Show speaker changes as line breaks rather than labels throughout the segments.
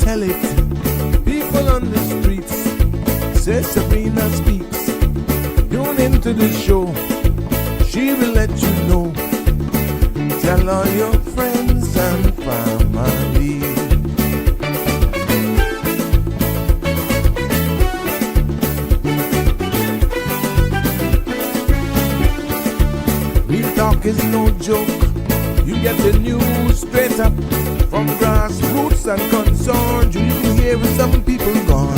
tell it. People on the streets say Sabrina speaks. Tune into the show, she will let you know. Tell all your friends and family. Real talk is no joke. You get the news straight up from grassroots and concerns. You hear some people gone.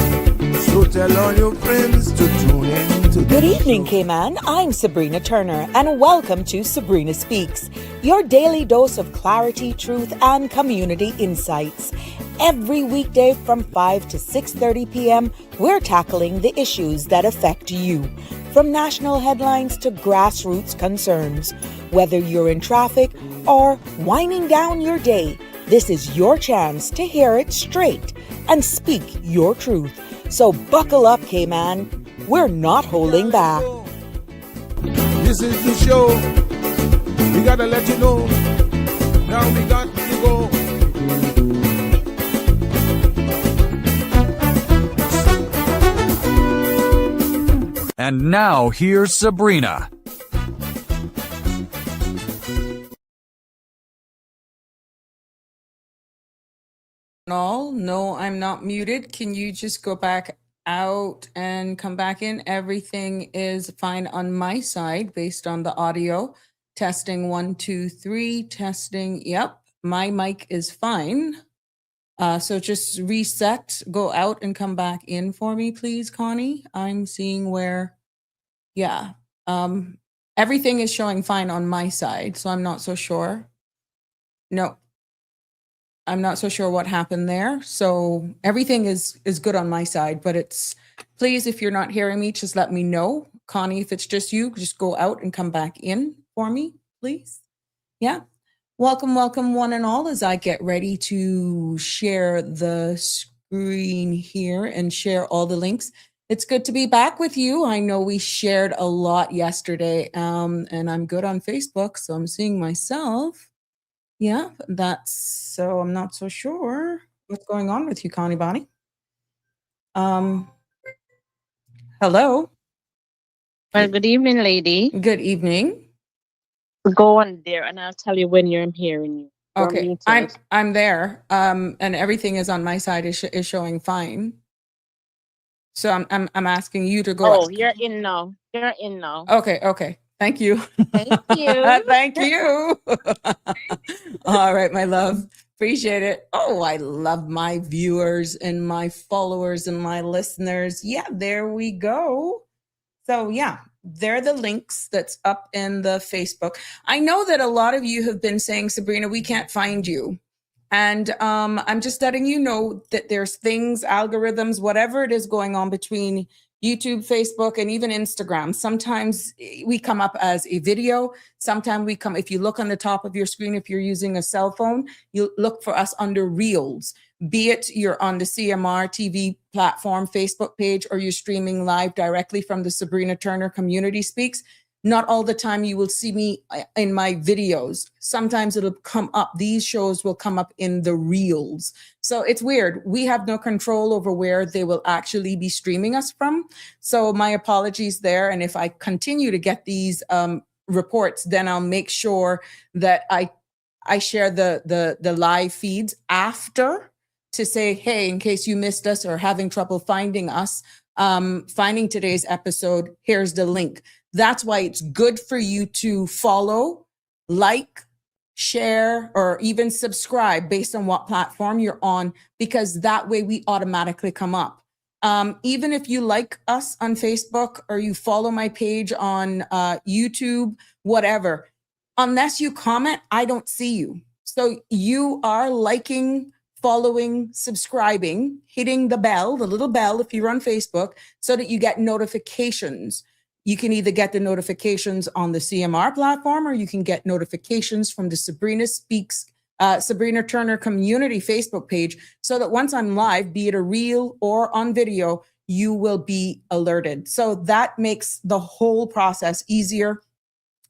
So tell all your friends to tune in to
Good evening, Cayman. I'm Sabrina Turner, and welcome to Sabrina Speaks, your daily dose of clarity, truth, and community insights. Every weekday from 5 to 6:30 p.m., we're tackling the issues that affect you, from national headlines to grassroots concerns. Whether you're in traffic or winding down your day, this is your chance to hear it straight and speak your truth. So buckle up, Cayman. We're not holding back.
This is the show. We gotta let you know. Now we got to go.
And now here's Sabrina.
No, I'm not muted. Can you just go back out and come back in? Everything is fine on my side based on the audio. Testing 1, 2, 3. Testing. Yep, my mic is fine. So just reset, go out and come back in for me, please, Connie. I'm seeing where, yeah, everything is showing fine on my side, so I'm not so sure. No. I'm not so sure what happened there. So everything is good on my side, but it's, please, if you're not hearing me, just let me know. Connie, if it's just you, just go out and come back in for me, please. Yeah. Welcome, one and all, as I get ready to share the screen here and share all the links. It's good to be back with you. I know we shared a lot yesterday, and I'm good on Facebook, so I'm seeing myself. Yeah, so I'm not so sure what's going on with you, Connie Bonnie. Hello.
Well, good evening, lady.
Good evening.
Go on there, and I'll tell you when I'm hearing you.
Okay, I'm there. And everything is on my side is showing fine. So I'm asking you to go.
Oh, you're in now. You're in now.
Okay. Thank you.
Thank you.
Thank you. All right, my love. Appreciate it. Oh, I love my viewers and my followers and my listeners. Yeah, there we go. So yeah, they're the links that's up in the Facebook. I know that a lot of you have been saying, Sabrina, we can't find you. And I'm just letting you know that there's things, algorithms, whatever it is going on between YouTube, Facebook, and even Instagram. Sometimes we come up as a video. Sometimes we come, if you look on the top of your screen, if you're using a cell phone, you look for us under Reels, be it you're on the CMR TV platform, Facebook page, or you're streaming live directly from the Sabrina Turner Community Speaks. Not all the time you will see me in my videos. Sometimes it'll come up. These shows will come up in the reels. So it's weird. We have no control over where they will actually be streaming us from. So my apologies there. And if I continue to get these reports, then I'll make sure that I share the live feeds after to say, hey, in case you missed us or having trouble finding us, finding today's episode, here's the link. That's why it's good for you to follow, like, share, or even subscribe based on what platform you're on, because that way we automatically come up. Even if you like us on Facebook or you follow my page on YouTube, whatever, unless you comment, I don't see you. So you are liking, following, subscribing, hitting the bell, the little bell if you're on Facebook, so that you get notifications. You can either get the notifications on the CMR platform, or you can get notifications from the Sabrina Speaks, Sabrina Turner Community Facebook page, so that once I'm live, be it a reel or on video, you will be alerted. So that makes the whole process easier.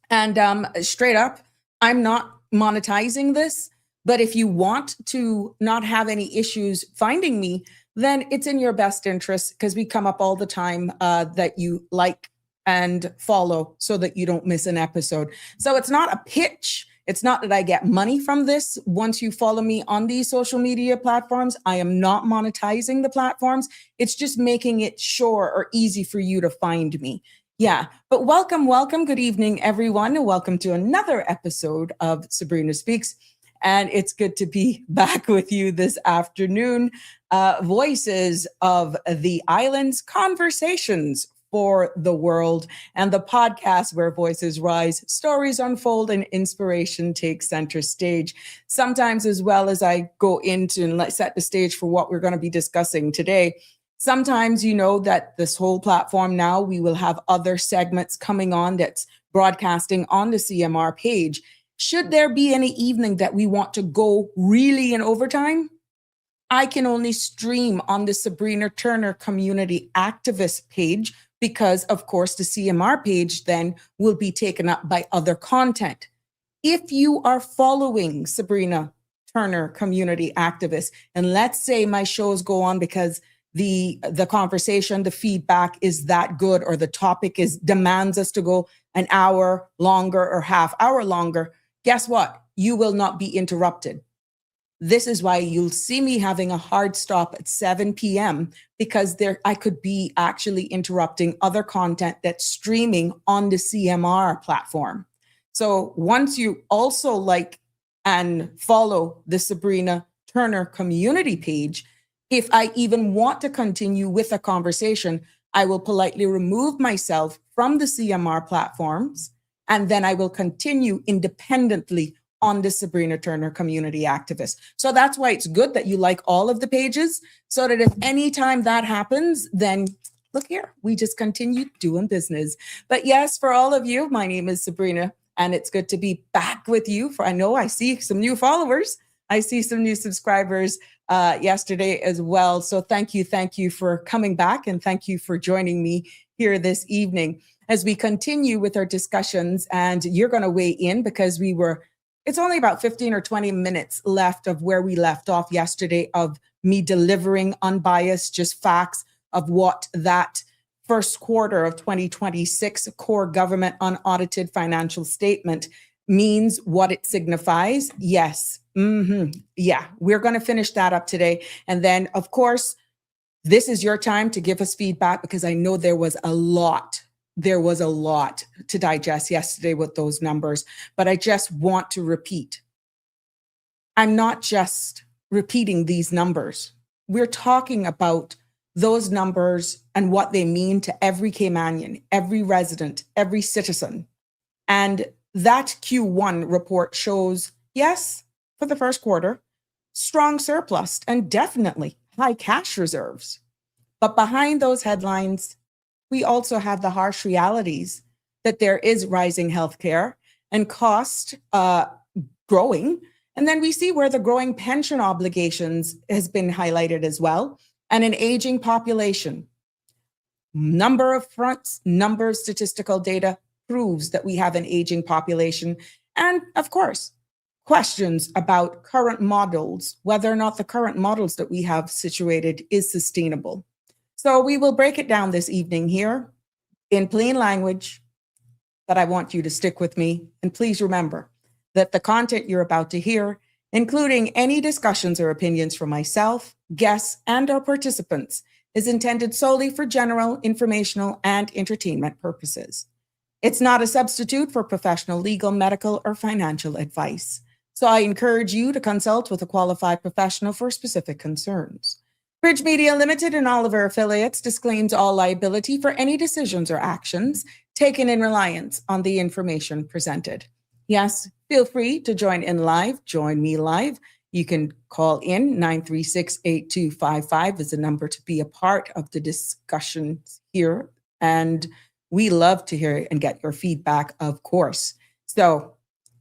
And straight up, I'm not monetizing this. But if you want to not have any issues finding me, then it's in your best interest, because we come up all the time, that you like and follow so that you don't miss an episode. So it's not a pitch. It's not that I get money from this. Once you follow me on these social media platforms, I am not monetizing the platforms. It's just making it sure or easy for you to find me. Yeah, but welcome. Good evening, everyone. And welcome to another episode of Sabrina Speaks. And it's good to be back with you this afternoon. Voices of the Islands, conversations for the world, and the podcast where voices rise, stories unfold, and inspiration takes center stage. Sometimes, as well as I go into and set the stage for what we're going to be discussing today, sometimes you know that this whole platform now, we will have other segments coming on that's broadcasting on the CMR page. Should there be any evening that we want to go really in overtime, I can only stream on the Sabrina Turner Community Activist page, because, of course, the CMR page then will be taken up by other content. If you are following Sabrina Turner Community Activist, and let's say my shows go on because the conversation, the feedback is that good, or the topic demands us to go an hour longer or half hour longer, guess what? You will not be interrupted. This is why you'll see me having a hard stop at 7 p.m. because I could be actually interrupting other content that's streaming on the CMR platform. So once you also like and follow the Sabrina Turner community page, if I even want to continue with a conversation, I will politely remove myself from the CMR platforms, and then I will continue independently on the Sabrina Turner Community Activist. So that's why it's good that you like all of the pages, so that if any time that happens, then look here, we just continue doing business. But yes, for all of you, my name is Sabrina, and it's good to be back with you. I know I see some new followers. I see some new subscribers yesterday as well. So thank you for coming back, and thank you for joining me here this evening as we continue with our discussions. And you're going to weigh in, because it's only about 15 or 20 minutes left of where we left off yesterday, of me delivering unbiased, just facts of what that first quarter of 2026 core government unaudited financial statement means, what it signifies. Yes. Yeah, we're going to finish that up today. And then, of course, this is your time to give us feedback, because I know there was a lot to digest yesterday with those numbers. But I just want to repeat, I'm not just repeating these numbers. We're talking about those numbers and what they mean to every Caymanian, every resident, every citizen. And that Q1 report shows, yes, for the first quarter, strong surplus and definitely high cash reserves. But behind those headlines, we also have the harsh realities that there is rising healthcare and cost growing. And then we see where the growing pension obligations has been highlighted as well, and an aging population. Number of fronts, number of statistical data proves that we have an aging population. And of course, questions about current models, whether or not the current models that we have situated is sustainable. So we will break it down this evening here in plain language, but I want you to stick with me. And please remember that the content you're about to hear, including any discussions or opinions from myself, guests, and our participants, is intended solely for general, informational, and entertainment purposes. It's not a substitute for professional legal, medical, or financial advice. So I encourage you to consult with a qualified professional for specific concerns. Bridge Media Limited and all of our affiliates disclaims all liability for any decisions or actions taken in reliance on the information presented. Yes, feel free to join in live. Join me live. You can call in 936-8255 is the number to be a part of the discussions here. And we love to hear and get your feedback, of course. So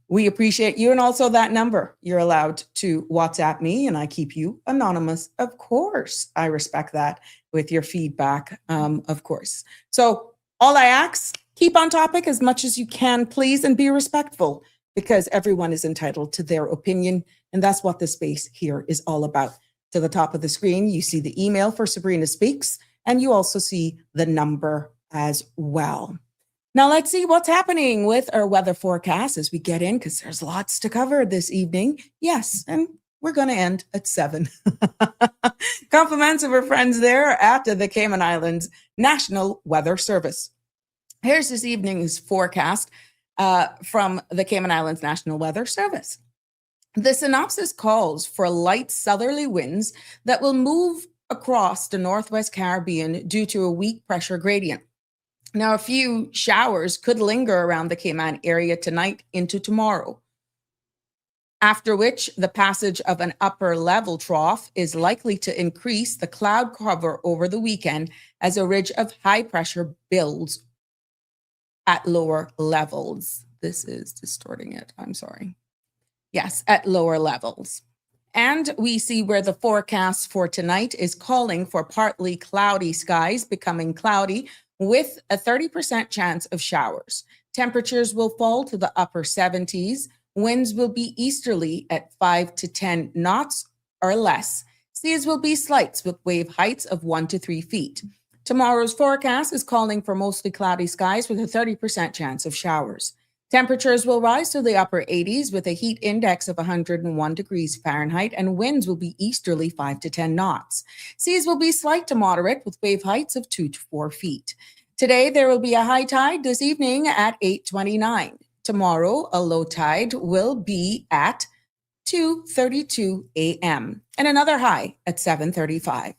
we appreciate you. And also that number, you're allowed to WhatsApp me and I keep you anonymous. Of course, I respect that with your feedback, of course. So all I ask, keep on topic as much as you can, please, and be respectful. because everyone is entitled to their opinion. And that's what the space here is all about. To the top of the screen, you see the email for Sabrina Speaks, and you also see the number as well. Now let's see what's happening with our weather forecast as we get in, because there's lots to cover this evening. Yes, and we're going to end at 7. Compliments of our friends there at the Cayman Islands National Weather Service. Here's this evening's forecast from the Cayman Islands National Weather Service. The synopsis calls for light southerly winds that will move across the Northwest Caribbean due to a weak pressure gradient. Now, a few showers could linger around the Cayman area tonight into tomorrow, after which the passage of an upper level trough is likely to increase the cloud cover over the weekend as a ridge of high pressure builds at lower levels. This is distorting it. I'm sorry. Yes, at lower levels. And we see where the forecast for tonight is calling for partly cloudy skies becoming cloudy with a 30% chance of showers. Temperatures will fall to the upper 70s. Winds will be easterly at 5 to 10 knots or less. Seas will be slights with wave heights of 1 to 3 feet. Tomorrow's forecast is calling for mostly cloudy skies with a 30% chance of showers. Temperatures will rise to the upper 80s with a heat index of 101 degrees Fahrenheit, and winds will be easterly 5 to 10 knots. Seas will be slight to moderate with wave heights of 2 to 4 feet. Today, there will be a high tide this evening at 8:29. Tomorrow, a low tide will be at 2:32 a.m. and another high at 7:35.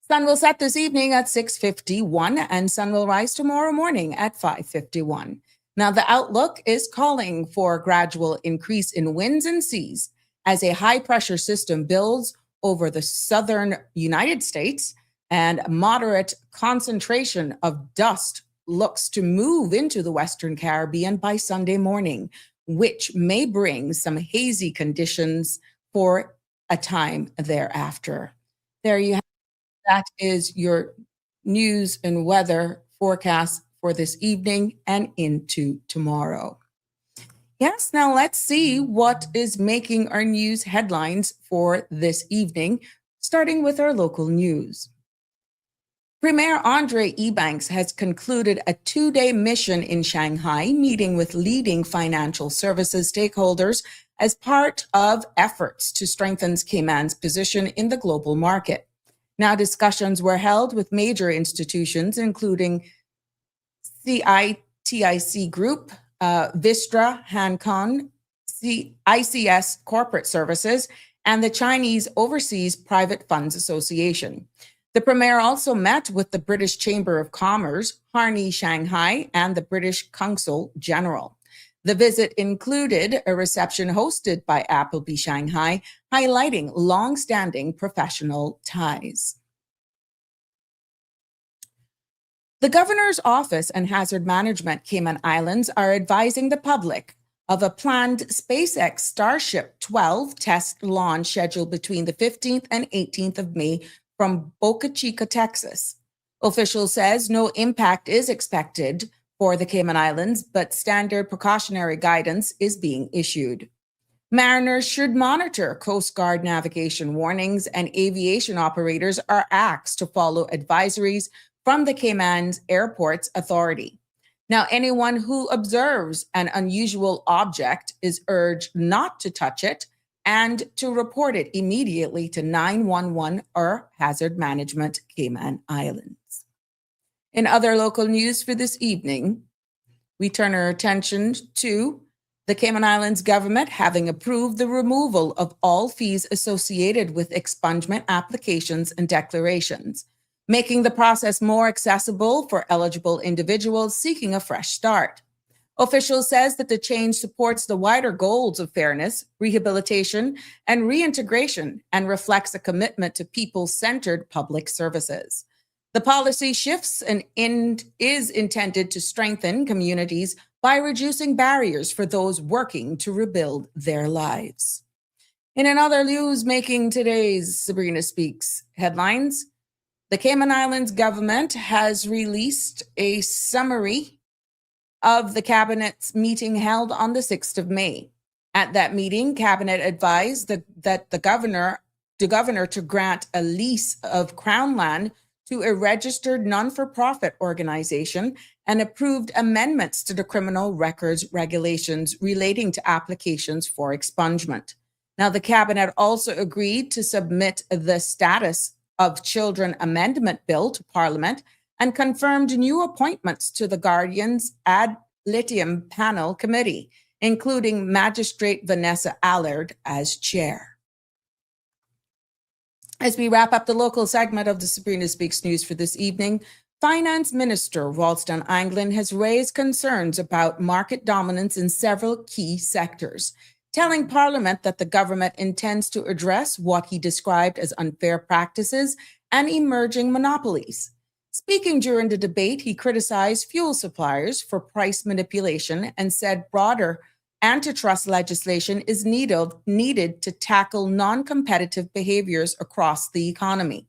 Sun will set this evening at 6:51 and sun will rise tomorrow morning at 5:51. Now, the outlook is calling for a gradual increase in winds and seas as a high pressure system builds over the southern United States, and a moderate concentration of dust looks to move into the Western Caribbean by Sunday morning, which may bring some hazy conditions for a time thereafter. There you have it. That is your news and weather forecast for this evening and into tomorrow. Yes, now let's see what is making our news headlines for this evening, starting with our local news. Premier Andre Ebanks has concluded a 2-day mission in Shanghai, meeting with leading financial services stakeholders as part of efforts to strengthen Cayman's position in the global market. Now, discussions were held with major institutions, including CITIC Group, Vistra, Hancon, ICS Corporate Services, and the Chinese Overseas Private Funds Association. The Premier also met with the British Chamber of Commerce, Harney Shanghai, and the British Consul General. The visit included a reception hosted by Appleby Shanghai, highlighting long-standing professional ties. The Governor's Office and Hazard Management Cayman Islands are advising the public of a planned SpaceX Starship 12 test launch scheduled between the 15th and 18th of May from Boca Chica, Texas. Official says no impact is expected for the Cayman Islands, but standard precautionary guidance is being issued. Mariners should monitor Coast Guard navigation warnings, and aviation operators are asked to follow advisories from the Cayman's Airports Authority. Now, anyone who observes an unusual object is urged not to touch it and to report it immediately to 911 or Hazard Management Cayman Islands. In other local news for this evening, we turn our attention to the Cayman Islands government having approved the removal of all fees associated with expungement applications and declarations, making the process more accessible for eligible individuals seeking a fresh start. Officials says that the change supports the wider goals of fairness, rehabilitation, and reintegration, and reflects a commitment to people-centered public services. The policy shifts and is intended to strengthen communities by reducing barriers for those working to rebuild their lives. In another news making today's Sabrina Speaks headlines, the Cayman Islands government has released a summary of the Cabinet's meeting held on the 6th of May. At that meeting, Cabinet advised that the governor to grant a lease of Crown land to a registered non-for-profit organization and approved amendments to the criminal records regulations relating to applications for expungement. Now, the Cabinet also agreed to submit the Status of Children Amendment Bill to Parliament and confirmed new appointments to the Guardians Ad Litem Panel Committee, including Magistrate Vanessa Allard as chair. As we wrap up the local segment of the Sabrina Speaks news for this evening, Finance Minister Ralston Anglin has raised concerns about market dominance in several key sectors, telling Parliament that the government intends to address what he described as unfair practices and emerging monopolies. Speaking during the debate, he criticized fuel suppliers for price manipulation and said broader antitrust legislation is needed to tackle non-competitive behaviors across the economy.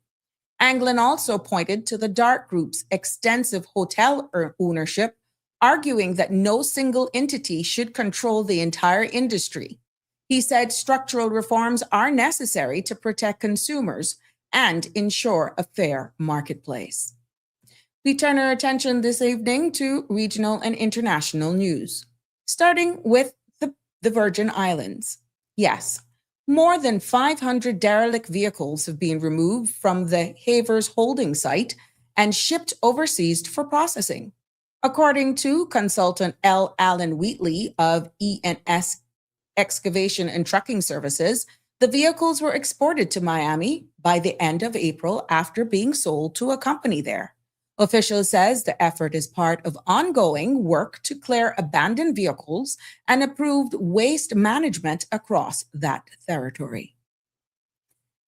Anglin also pointed to the dark group's extensive hotel ownership, arguing that no single entity should control the entire industry. He said structural reforms are necessary to protect consumers and ensure a fair marketplace. We turn our attention this evening to regional and international news, starting with the Virgin Islands. Yes, more than 500 derelict vehicles have been removed from the Havers holding site and shipped overseas for processing. According to consultant L. Allen Wheatley of ENS Excavation and Trucking Services, the vehicles were exported to Miami by the end of April after being sold to a company there. Officials says the effort is part of ongoing work to clear abandoned vehicles and improved waste management across that territory.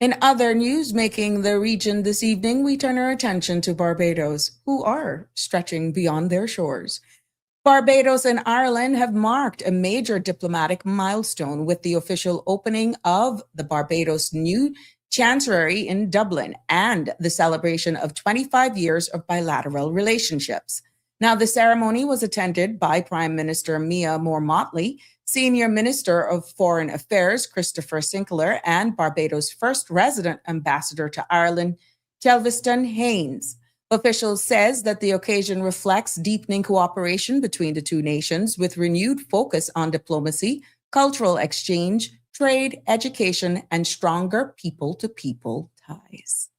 In other news making the region this evening, we turn our attention to Barbados, who are stretching beyond their shores. Barbados and Ireland have marked a major diplomatic milestone with the official opening of the Barbados new Chancery in Dublin and the celebration of 25 years of bilateral relationships. Now, the ceremony was attended by Prime Minister Mia Moore-Motley, Senior Minister of Foreign Affairs Christopher Sinclair, and Barbados' first resident ambassador to Ireland, Kelveston Haynes. Officials says that the occasion reflects deepening cooperation between the two nations with renewed focus on diplomacy, cultural exchange, trade, education, and stronger people-to-people ties.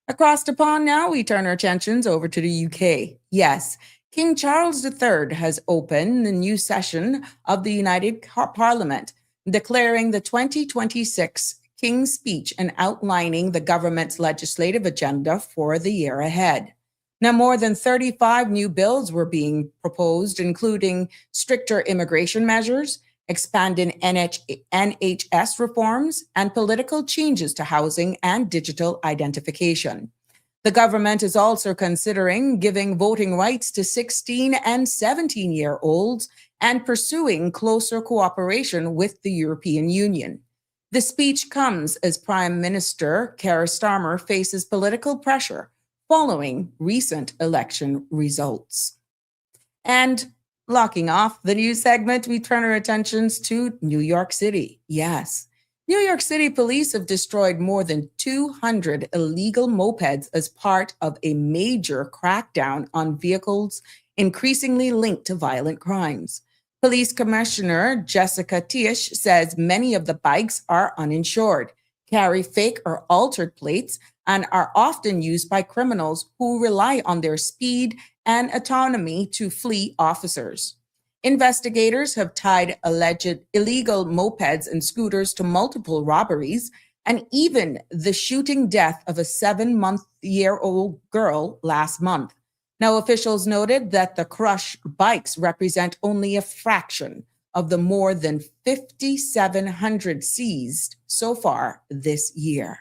Across the pond now, we turn our attentions over to the UK. Yes, King Charles III has opened the new session of the United Parliament, declaring the 2026 King's Speech and outlining the government's legislative agenda for the year ahead. Now, more than 35 new bills were being proposed, including stricter immigration measures, expanding NHS reforms, and political changes to housing and digital identification. The government is also considering giving voting rights to 16 and 17-year-olds and pursuing closer cooperation with the European Union. The speech comes as Prime Minister Keir Starmer faces political pressure following recent election results. And locking off the news segment, we turn our attentions to New York City. Yes, New York City police have destroyed more than 200 illegal mopeds as part of a major crackdown on vehicles increasingly linked to violent crimes. Police Commissioner Jessica Tisch says many of the bikes are uninsured, carry fake or altered plates, and are often used by criminals who rely on their speed and autonomy to flee officers. Investigators have tied alleged illegal mopeds and scooters to multiple robberies and even the shooting death of a 7-month-old girl last month. Now, officials noted that the crushed bikes represent only a fraction of the more than 5,700 seized so far this year.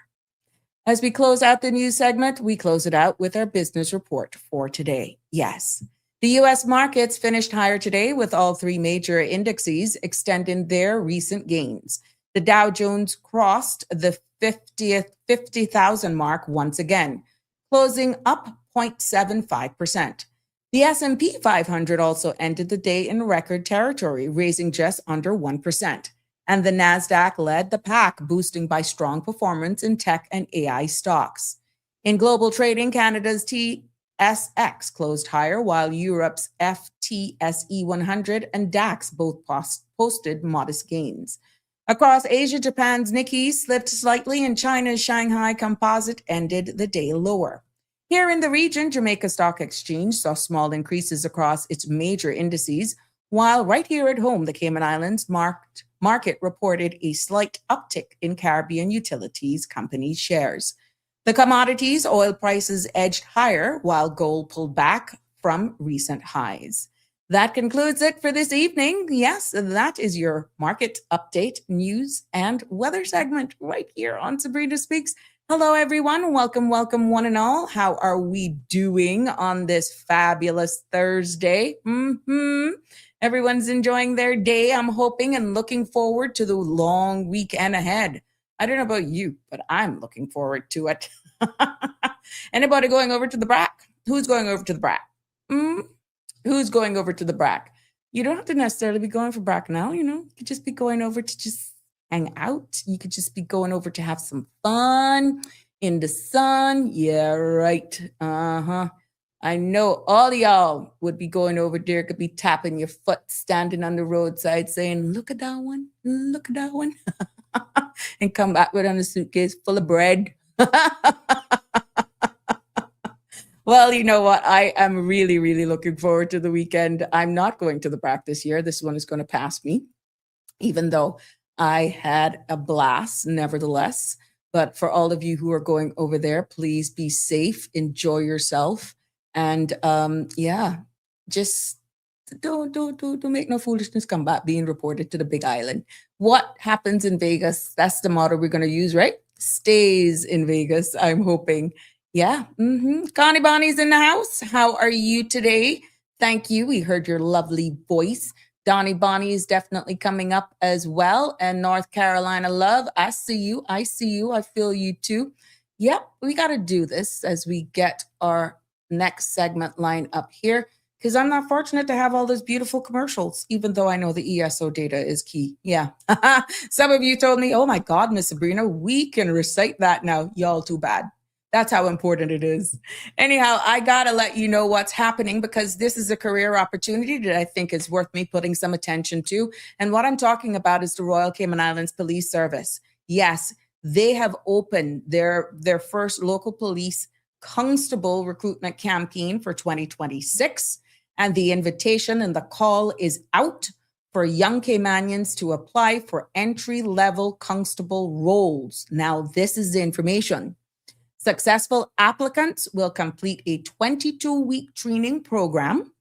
As we close out the news segment, we close it out with our business report for today. Yes, the U.S. markets finished higher today with all three major indices extending their recent gains. The Dow Jones crossed the 50,000 mark once again, closing up 0.75%. The S&P 500 also ended the day in record territory, raising just under 1%. And the Nasdaq led the pack, boosting by strong performance in tech and AI stocks. In global trading, Canada's TSX closed higher, while Europe's FTSE 100 and DAX both posted modest gains. Across Asia, Japan's Nikkei slipped slightly, and China's Shanghai Composite ended the day lower. Here in the region, Jamaica Stock Exchange saw small increases across its major indices, while right here at home, the Cayman Islands market reported a slight uptick in Caribbean utilities company shares. The commodities, oil prices edged higher, while gold pulled back from recent highs. That concludes it for this evening. Yes, that is your market update, news, and weather segment right here on Sabrina Speaks. Hello, everyone. Welcome, welcome, one and all. How are we doing on this fabulous Thursday? Everyone's enjoying their day, I'm hoping, and looking forward to the long weekend ahead. I don't know about you, but I'm looking forward to it. Anybody going over to the BRAC? Who's going over to the BRAC? Who's going over to the BRAC? You don't have to necessarily be going for BRAC now, You could just be going over to just hang out. You could just be going over to have some fun in the sun. Yeah, right. I know all y'all would be going over there, could be tapping your foot, standing on the roadside saying, look at that one, look at that one. And come back with a suitcase full of bread. Well, you know what? I am really, really looking forward to the weekend. I'm not going to the BRAC this year. This one is going to pass me, even though I had a blast nevertheless. But for all of you who are going over there, please be safe, enjoy yourself. And just don't make no foolishness come back being reported to the Big Island. What happens in Vegas? That's the motto we're going to use, right? Stays in Vegas, I'm hoping. Yeah. Connie Bonnie's in the house. How are you today? Thank you. We heard your lovely voice. Donnie Bonnie is definitely coming up as well. And North Carolina love. I see you. I see you. I feel you too. Yep. We got to do this as we get our next segment line up here, because I'm not fortunate to have all those beautiful commercials, even though I know the ESO data is key. Yeah. Some of you told me, oh my God, Miss Sabrina, we can recite that now. Y'all too bad. That's how important it is. Anyhow, I got to let you know what's happening, because this is a career opportunity that I think is worth me putting some attention to. And what I'm talking about is the Royal Cayman Islands Police Service. Yes, they have opened their first local police constable recruitment campaign for 2026. And the invitation and the call is out for young Caymanians to apply for entry-level constable roles. Now, this is the information. Successful applicants will complete a 22-week training program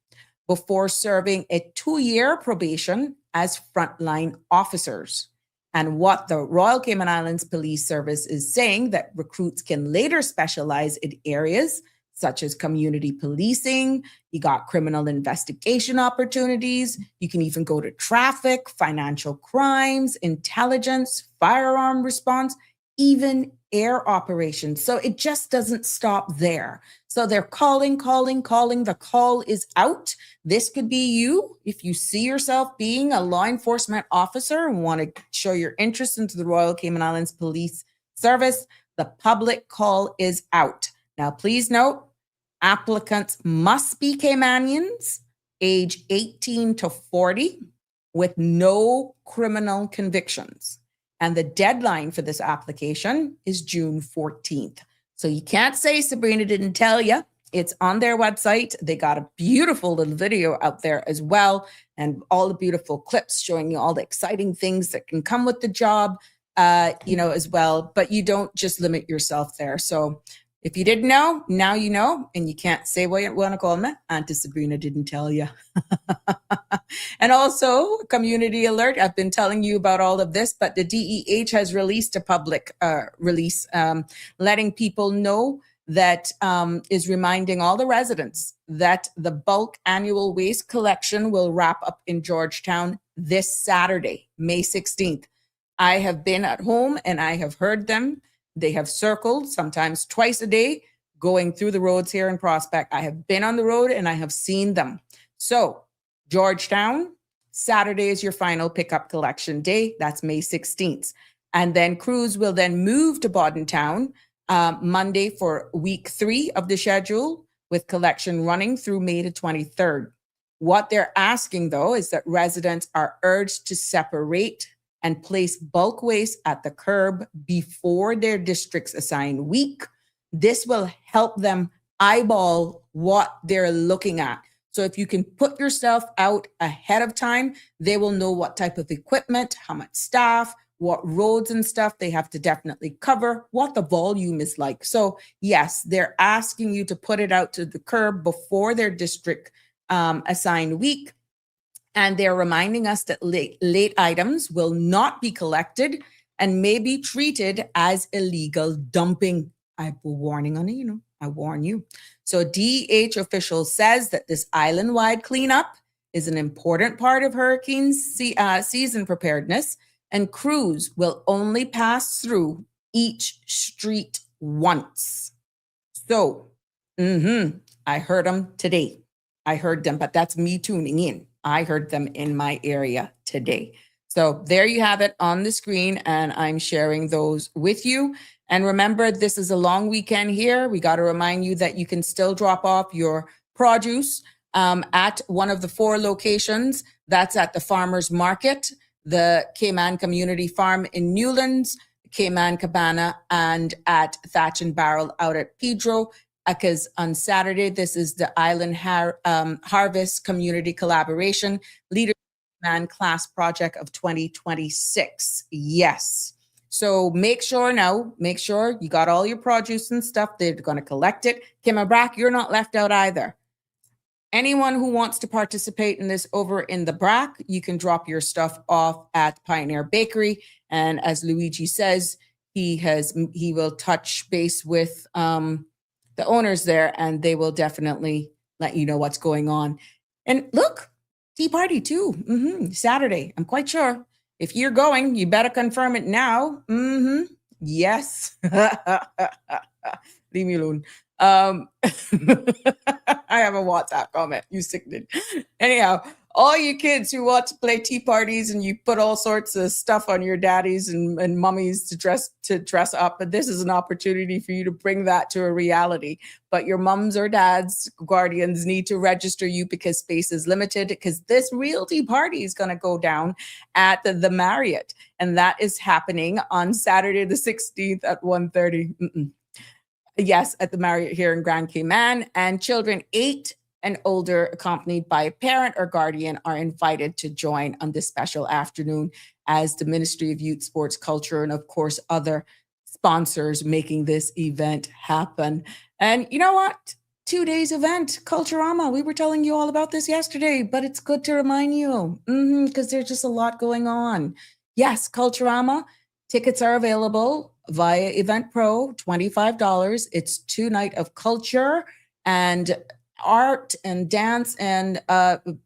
before serving a 2-year probation as frontline officers. And what the Royal Cayman Islands Police Service is saying, that recruits can later specialize in areas such as community policing. You got criminal investigation opportunities. You can even go to traffic, financial crimes, intelligence, firearm response, even air operations. So it just doesn't stop there. So they're calling. The call is out. This could be you. If you see yourself being a law enforcement officer and want to show your interest into the Royal Cayman Islands Police Service, the public call is out. Now, please note, applicants must be Caymanians, age 18 to 40, with no criminal convictions. And the deadline for this application is June 14th. So you can't say Sabrina didn't tell you. It's on their website. They got a beautiful little video out there as well, and all the beautiful clips showing you all the exciting things that can come with the job, as well. But you don't just limit yourself there. So if you didn't know, now you know, and you can't say what you want to call me. Auntie Sabrina didn't tell you. And also, community alert. I've been telling you about all of this, but the DEH has released a public release letting people know that is reminding all the residents that the bulk annual waste collection will wrap up in Georgetown this Saturday, May 16th. I have been at home and I have heard them. They have circled sometimes twice a day, going through the roads here in Prospect. I have been on the road and I have seen them. So Georgetown, Saturday is your final pickup collection day. That's May 16th. And then crews will then move to Bordentown Monday for week 3 of the schedule, with collection running through May the 23rd. What they're asking, though, is that residents are urged to separate and place bulk waste at the curb before their district's assigned week. This will help them eyeball what they're looking at. So if you can put yourself out ahead of time, they will know what type of equipment, how much staff, what roads and stuff they have to definitely cover, what the volume is like. So yes, they're asking you to put it out to the curb before their district assigned week. And they're reminding us that late items will not be collected and may be treated as illegal dumping. I have a warning on it, I warn you. So DEH official says that this island-wide cleanup is an important part of hurricane season preparedness, and crews will only pass through each street once. So, I heard them today. I heard them, but that's me tuning in. I heard them in my area today. So there you have it on the screen, and I'm sharing those with you. And remember, this is a long weekend here. We got to remind you that you can still drop off your produce at one of the 4 locations. That's at the Farmers Market, the Cayman Community Farm in Newlands, Cayman Cabana, and at Thatch and Barrel out at Pedro. Because on Saturday, this is the Island Harvest Community Collaboration Leadership Man Class Project of 2026. Yes. So make sure you got all your produce and stuff. They're going to collect it. Kim and Brack, you're not left out either. Anyone who wants to participate in this over in the Brack, you can drop your stuff off at Pioneer Bakery. And as Luigi says, he will touch base with the owners there, and they will definitely let you know what's going on. And look, tea party too, Saturday. I'm quite sure. If you're going, you better confirm it now. Yes. Leave me alone. I have a WhatsApp comment. You sickened. Anyhow, all you kids who want to play tea parties and you put all sorts of stuff on your daddies and mummies to dress up, but this is an opportunity for you to bring that to a reality. But your mums or dads, guardians need to register you because space is limited, because this real tea party is going to go down at the Marriott. And that is happening on Saturday the 16th at 1:30. Yes, at the Marriott here in Grand Cayman. And children 8 and older accompanied by a parent or guardian are invited to join on this special afternoon as the Ministry of Youth, Sports, Culture, and of course, other sponsors making this event happen. And you know what? 2 days event, Culturama. We were telling you all about this yesterday, but it's good to remind you because there's just a lot going on. Yes, Culturama. Tickets are available via Eventpro, $25. It's 2 nights of culture and art and dance. And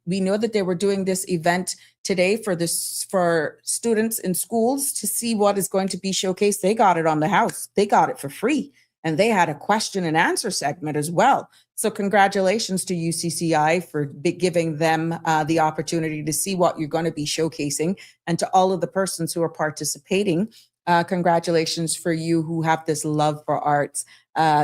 we know that they were doing this event today for students in schools to see what is going to be showcased. They got it on the house. They got it for free. And they had a question and answer segment as well. So congratulations to UCCI for giving them the opportunity to see what you're going to be showcasing, and to all of the persons who are participating. Congratulations for you who have this love for arts.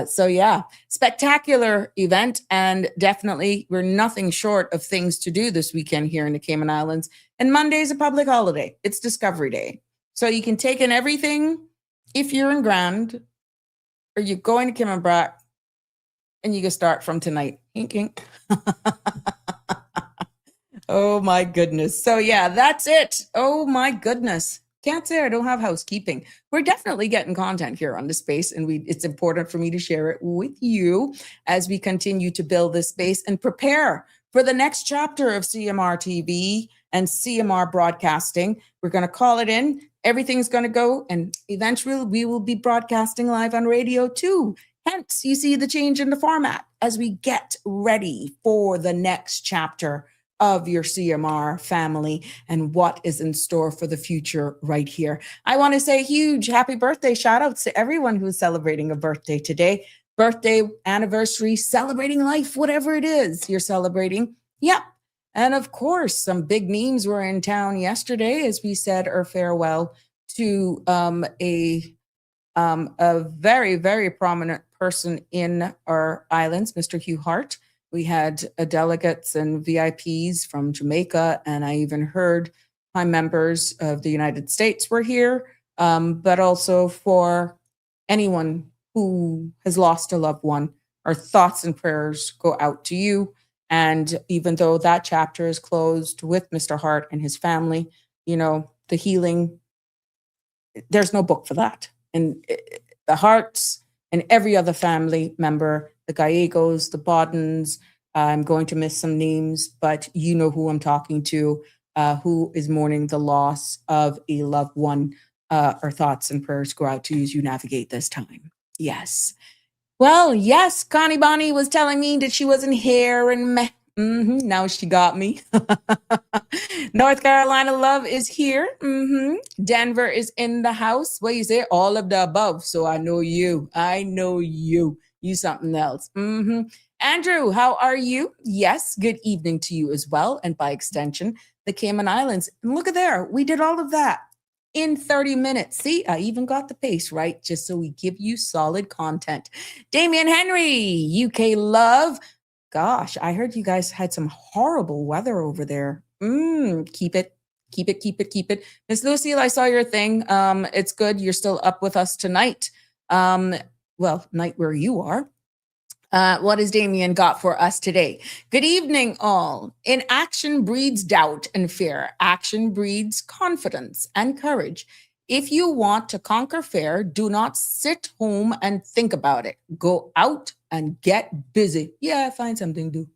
So yeah, spectacular event, and definitely we're nothing short of things to do this weekend here in the Cayman Islands. And Monday's a public holiday. It's Discovery Day. So you can take in everything if you're in Grand or you're going to Kim and Brack, and you can start from tonight. Hink, hink. Oh my goodness. So yeah, that's it. Oh my goodness. Can't say I don't have housekeeping. We're definitely getting content here on the space, and it's important for me to share it with you as we continue to build this space and prepare for the next chapter of CMR TV and CMR broadcasting. We're going to call it in. Everything's going to go, and eventually we will be broadcasting live on radio too. Hence, you see the change in the format as we get ready for the next chapter of your CMR family and what is in store for the future right here. I want to say huge happy birthday shout outs to everyone who's celebrating a birthday today. birthday, anniversary, celebrating life, whatever it is you're celebrating. Yep. And of course, some big names were in town yesterday as we said our farewell to a very, very prominent person in our islands, Mr. Hugh Hart. We had delegates and VIPs from Jamaica, and I even heard prime members of the United States were here, but also for anyone who has lost a loved one. Our thoughts and prayers go out to you. And even though that chapter is closed with Mr. Hart and his family, the healing, there's no book for that. And the Harts and every other family member, the Gallegos, the Bodens, I'm going to miss some names, but you know who I'm talking to, who is mourning the loss of a loved one. Our thoughts and prayers go out to you as you navigate this time. Yes. Well, yes, Connie Bonnie was telling me that she wasn't here and now she got me. North Carolina love is here. Denver is in the house. What you say? All of the above. So I know you. You something else. Andrew, how are you? Yes, good evening to you as well. And by extension, the Cayman Islands. And look at there. We did all of that in 30 minutes. See, I even got the pace right, just so we give you solid content. Damian Henry, UK love. Gosh, I heard you guys had some horrible weather over there. Keep it. Miss Lucille, I saw your thing. It's good. You're still up with us tonight. Night where you are. What has Damien got for us today? Good evening, all. Inaction breeds doubt and fear. Action breeds confidence and courage. If you want to conquer fear, do not sit home and think about it. Go out and get busy. Yeah, find something to do.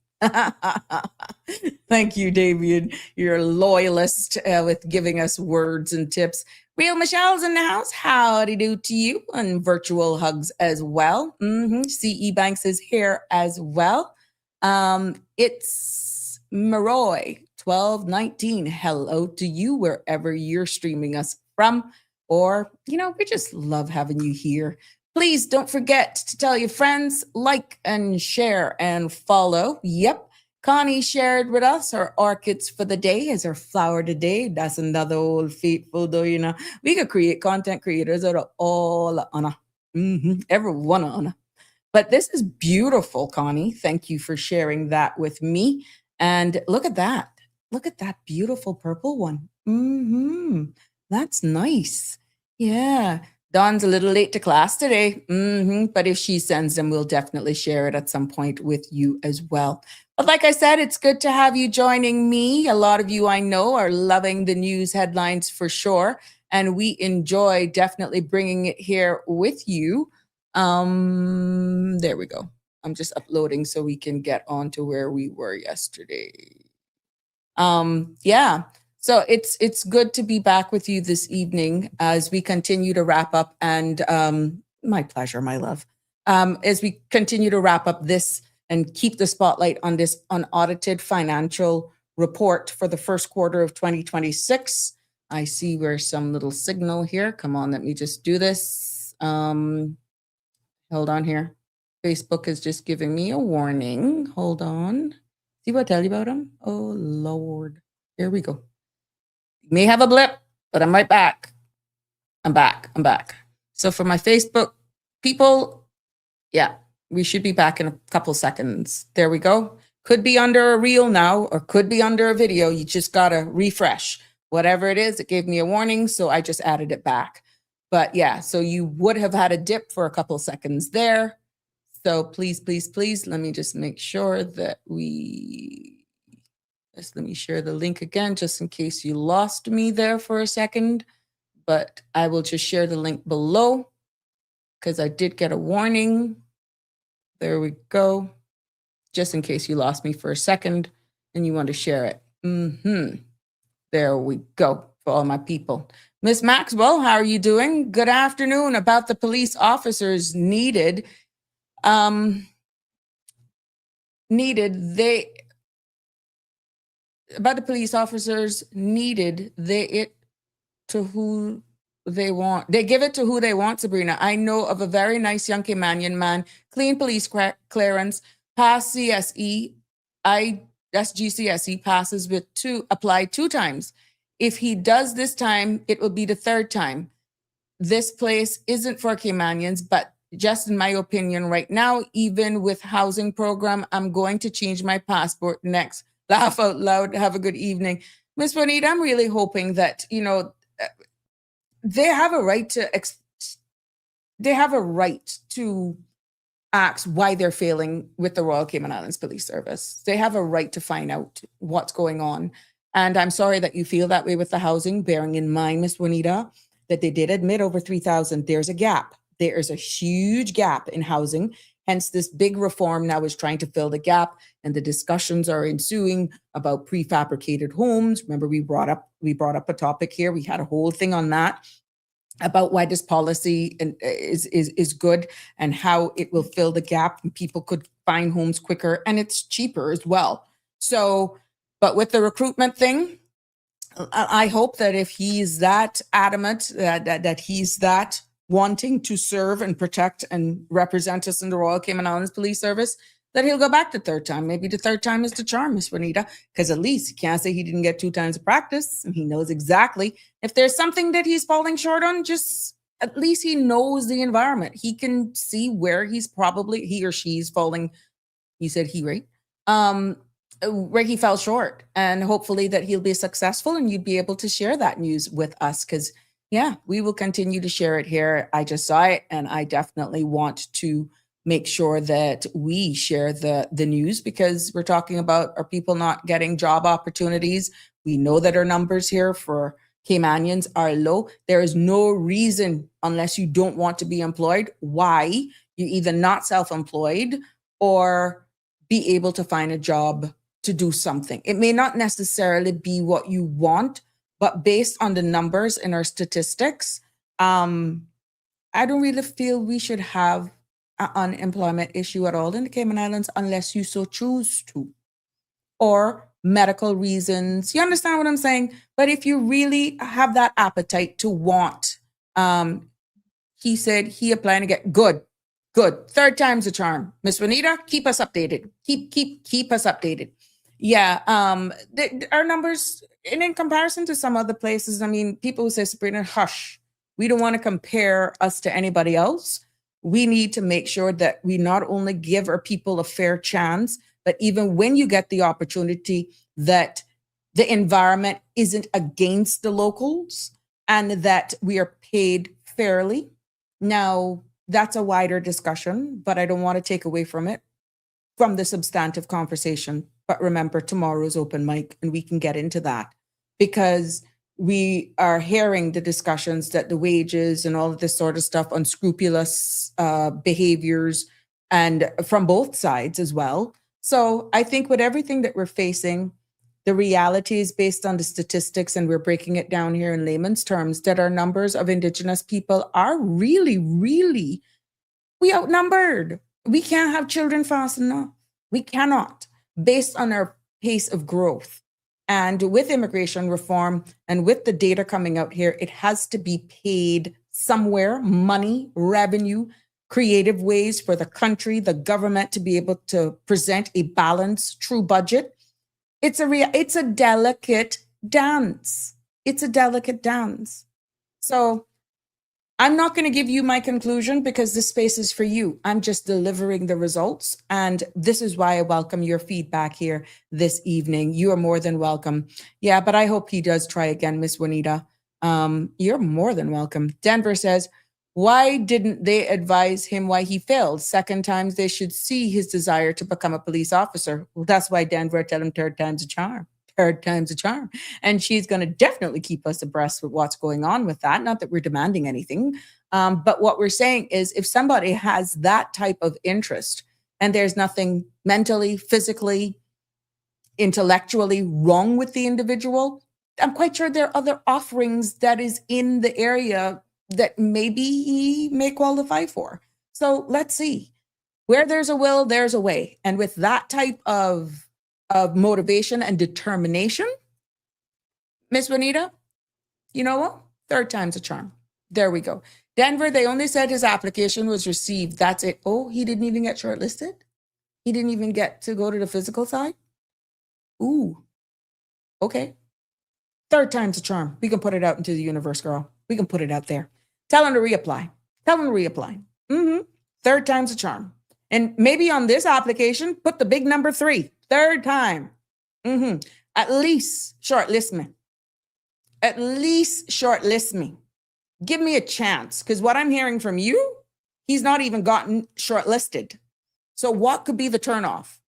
Thank you, Damien. You're a loyalist with giving us words and tips. Real Michelle's in the house. Howdy do to you. And virtual hugs as well. CE Banks is here as well. It's Maroy 1219. Hello to you wherever you're streaming us from. Or, we just love having you here. Please don't forget to tell your friends, like and share and follow. Yep. Connie shared with us her orchids for the day as her flower today. That's another old faithful, though, We could create content creators out of all honor. Every one honor. But this is beautiful, Connie. Thank you for sharing that with me. And look at that. Look at that beautiful purple one. That's nice. Yeah. Dawn's a little late to class today. But if she sends them, we'll definitely share it at some point with you as well. But like I said, it's good to have you joining me. A lot of you I know are loving the news headlines for sure. And we enjoy definitely bringing it here with you. There we go. I'm just uploading so we can get on to where we were yesterday. Yeah. So it's good to be back with you this evening as we continue to wrap up and my pleasure, my love. As we continue to wrap up this and keep the spotlight on this unaudited financial report for the first quarter of 2026. I see where's some little signal here. Come on, let me just do this. Hold on here. Facebook is just giving me a warning. Hold on. See what I tell you about them? Oh, Lord. Here we go. May have a blip, but I'm right back. I'm back. So for my Facebook people, yeah, we should be back in a couple seconds. There we go. Could be under a reel now or could be under a video. You just got to refresh. Whatever it is, it gave me a warning, so I just added it back. But yeah, so you would have had a dip for a couple seconds there. So please, let me just make sure that let me share the link again, just in case you lost me there for a second. But I will just share the link below because I did get a warning. There we go. Just in case you lost me for a second and you want to share it. There we go for all my people. Miss Maxwell, how are you doing? Good afternoon. About the police officers needed. About the police officers needed to who they want. They give it to who they want, Sabrina. I know of a very nice young Caymanian man, clean police clearance, passed CSE. That's GCSE passes with applied 2 times. If he does this time, it will be the 3rd time. This place isn't for Caymanians, but just in my opinion right now, even with housing program, I'm going to change my passport next. Laugh out loud. Have a good evening. Miss Bonita, I'm really hoping that, they have a right to ask why they're failing with the Royal Cayman Islands Police Service. They have a right to find out what's going on. And I'm sorry that you feel that way with the housing, bearing in mind, Miss Juanita, that they did admit over 3,000. There's a gap. There is a huge gap in housing. Hence, this big reform now is trying to fill the gap, and the discussions are ensuing about prefabricated homes. Remember, we brought up a topic here. We had a whole thing on that about why this policy is good and how it will fill the gap and people could find homes quicker, and it's cheaper as well. So, but with the recruitment thing, I hope that if he's that adamant, that he's that wanting to serve and protect and represent us in the Royal Cayman Islands Police Service, that he'll go back the 3rd time. Maybe the 3rd time is the charm, Miss Juanita, because at least he can't say he didn't get 2 times of practice, and he knows exactly if there's something that he's falling short on. Just at least he knows the environment. He can see where he or she's falling. You said he, right? Where he fell short, and hopefully that he'll be successful, and you'd be able to share that news with us, because yeah, we will continue to share it here. I just saw it, and I definitely want to make sure that we share the news, because we're talking about our people not getting job opportunities. We know that our numbers here for Caymanians are low. There is no reason, unless you don't want to be employed, why you either not self-employed or be able to find a job to do something. It may not necessarily be what you want, but based on the numbers in our statistics, I don't really feel we should have an unemployment issue at all in the Cayman Islands unless you so choose to, or medical reasons. You understand what I'm saying? But if you really have that appetite to want, he said he applying to get good. 3rd time's a charm. Miss Juanita, keep us updated. Keep us updated. Yeah, our numbers, and in comparison to some other places, I mean, people who say, Sabrina, hush. We don't want to compare us to anybody else. We need to make sure that we not only give our people a fair chance, but even when you get the opportunity, that the environment isn't against the locals and that we are paid fairly. Now, that's a wider discussion, but I don't want to take away from the substantive conversation. But remember, tomorrow's open mic, and we can get into that, because we are hearing the discussions that the wages and all of this sort of stuff, unscrupulous behaviors, and from both sides as well. So I think with everything that we're facing, the reality is based on the statistics, and we're breaking it down here in layman's terms, that our numbers of Indigenous people are really, really, we outnumbered. We can't have children fast enough. We cannot, based on our pace of growth. And with immigration reform and with the data coming out here, it has to be paid somewhere, money, revenue, creative ways for the country, the government to be able to present a balanced, true budget. It's a delicate dance. It's a delicate dance. So I'm not going to give you my conclusion, because this space is for you. I'm just delivering the results. And this is why I welcome your feedback here this evening. You are more than welcome. Yeah, but I hope he does try again, Miss Juanita. You're more than welcome. Denver says, why didn't they advise him why he failed? 2nd times they should see his desire to become a police officer. Well, that's why Denver tell him 3rd time's a charm. 3rd time's a charm. And she's going to definitely keep us abreast with what's going on with that. Not that we're demanding anything, but what we're saying is, if somebody has that type of interest and there's nothing mentally, physically, intellectually wrong with the individual, I'm quite sure there are other offerings that is in the area that maybe he may qualify for. So let's see. Where there's a will, there's a way. And with that type of motivation and determination, Miss Juanita, you know what? 3rd time's a charm. There we go. Denver, they only said his application was received. That's it. Oh, he didn't even get shortlisted? He didn't even get to go to the physical side? Ooh, okay. Third time's a charm. We can put it out into the universe, girl. We can put it out there. Tell him to reapply. Tell him to reapply. Third time's a charm. And maybe on this application, put the big number 3. Third time. At least shortlist me. At least shortlist me. Give me a chance. Because what I'm hearing from you, he's not even gotten shortlisted. So what could be the turnoff?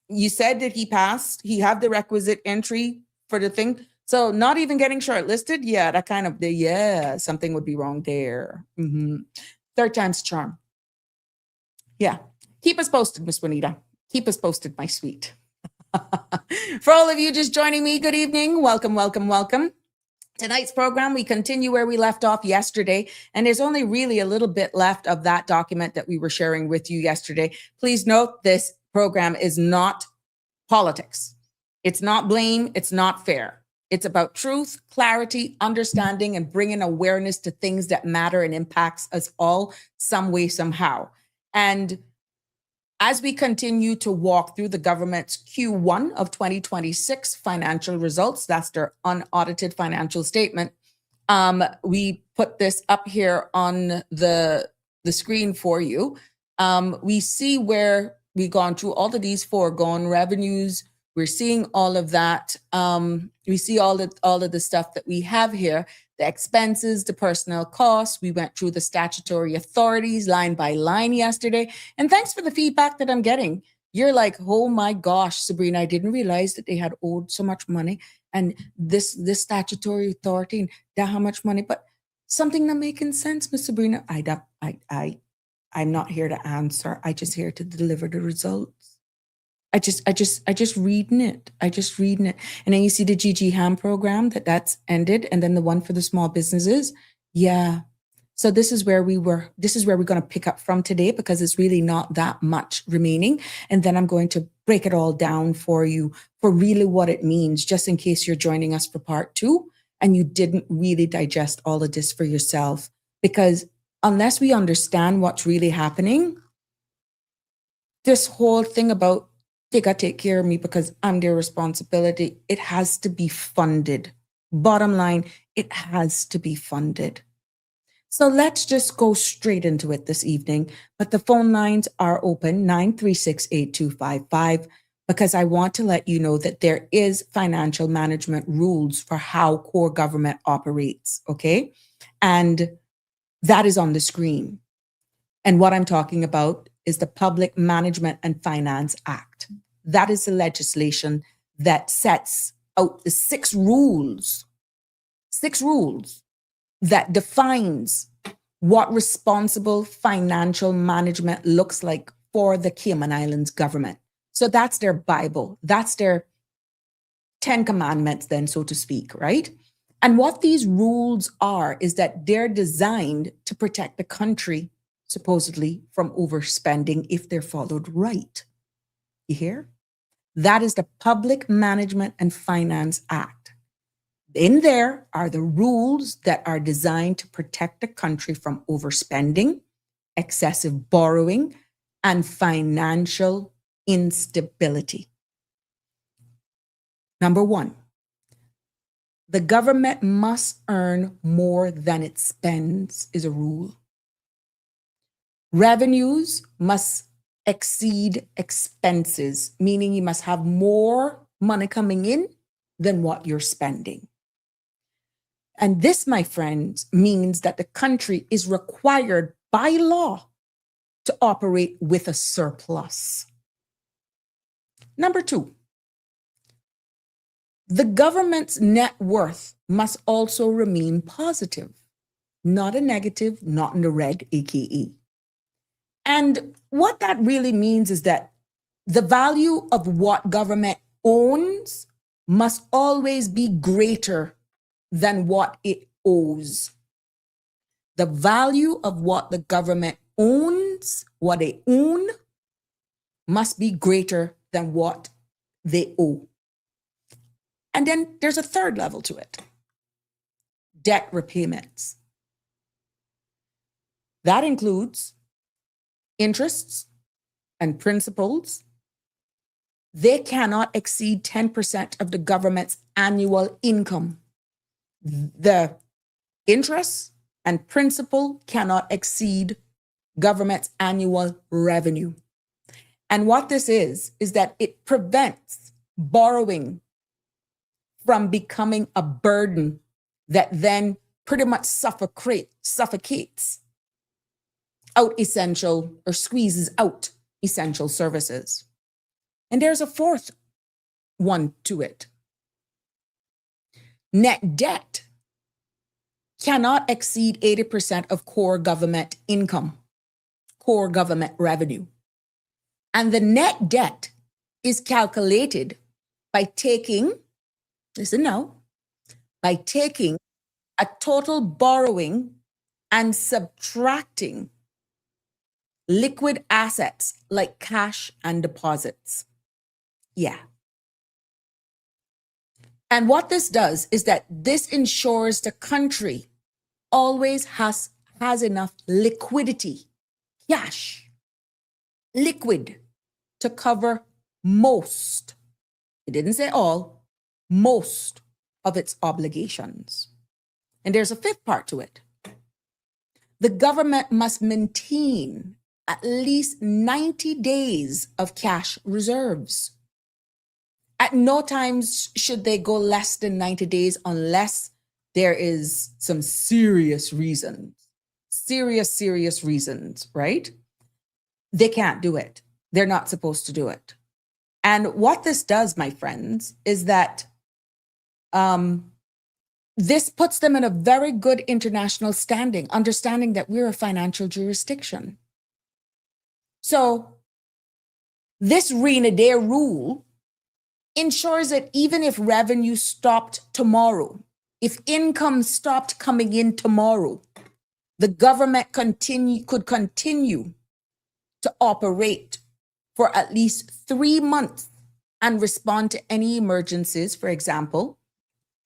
You said that he passed. He had the requisite entry for the thing. So not even getting shortlisted. Yeah, that kind of, yeah, something would be wrong there. Third time's a charm. Yeah. Keep us posted, Miss Juanita. Keep us posted, my sweet. For all of you just joining me, good evening. Welcome, welcome, welcome. Tonight's program, we continue where we left off yesterday, and there's only really a little bit left of that document that we were sharing with you yesterday. Please note this program is not politics. It's not blame. It's not fair. It's about truth, clarity, understanding, and bringing awareness to things that matter and impacts us all some way, somehow. And as we continue to walk through the government's Q1 of 2026 financial results, that's their unaudited financial statement. We put this up here on the screen for you. We see where we've gone through all of these foregone revenues. We're seeing all of that. We see all of the stuff that we have here, the expenses, the personnel costs. We went through the statutory authorities line by line yesterday. And thanks for the feedback that I'm getting. You're like, oh my gosh, Sabrina, I didn't realize that they had owed so much money. And this statutory authority, and that how much money, but something not making sense, Miss Sabrina. I'm not here to answer. I just here to deliver the results. I just reading it. And then you see the GG Ham program that's ended, and then the one for the small businesses. Yeah. So this is where we're going to pick up from today, because it's really not that much remaining. And then I'm going to break it all down for you for really what it means, just in case you're joining us for part 2 and you didn't really digest all of this for yourself. Because unless we understand what's really happening, this whole thing about they got to take care of me because I'm their responsibility, it has to be funded. Bottom line, it has to be funded. So let's just go straight into it this evening. But the phone lines are open, 936-8255, because I want to let you know that there is financial management rules for how core government operates, okay? And that is on the screen. And what I'm talking about is the Public Management and Finance Act. That is the legislation that sets out the 6 rules that defines what responsible financial management looks like for the Cayman Islands government. So that's their Bible. That's their 10 commandments then, so to speak, right? And what these rules are is that they're designed to protect the country, supposedly, from overspending if they're followed right. You hear? That is the Public Management and Finance Act. In there are the rules that are designed to protect the country from overspending, excessive borrowing, and financial instability. Number 1, the government must earn more than it spends is a rule. Revenues must exceed expenses, meaning you must have more money coming in than what you're spending. And this, my friends, means that the country is required by law to operate with a surplus. Number 2, the government's net worth must also remain positive, not a negative, not in the red, AKA. And what that really means is that the value of what government owns must always be greater than what it owes. The value of what the government owns, what they own, must be greater than what they owe. And then there's a third level to it: debt repayments. That includes interests and principals. They cannot exceed 10% of the government's annual income. The interest and principal cannot exceed government's annual revenue. And what this is that it prevents borrowing from becoming a burden that then pretty much suffocates out essential or squeezes out essential services. And there's a fourth one to it. Net debt cannot exceed 80% of core government income, core government revenue. And the net debt is calculated by taking, listen now, by taking a total borrowing and subtracting liquid assets like cash and deposits. Yeah. And what this does is that this ensures the country always has enough liquidity, cash, liquid, to cover most, it didn't say all, most of its obligations. And there's a fifth part to it. The government must maintain at least 90 days of cash reserves. At no times should they go less than 90 days unless there is some serious reasons, serious reasons, right? They can't do it. They're not supposed to do it. And what this does, my friends, is that this puts them in a very good international standing, understanding that we're a financial jurisdiction. So this rainy day rule ensures that even if revenue stopped tomorrow, if income stopped coming in tomorrow, the government could continue to operate for at least 3 months and respond to any emergencies, for example,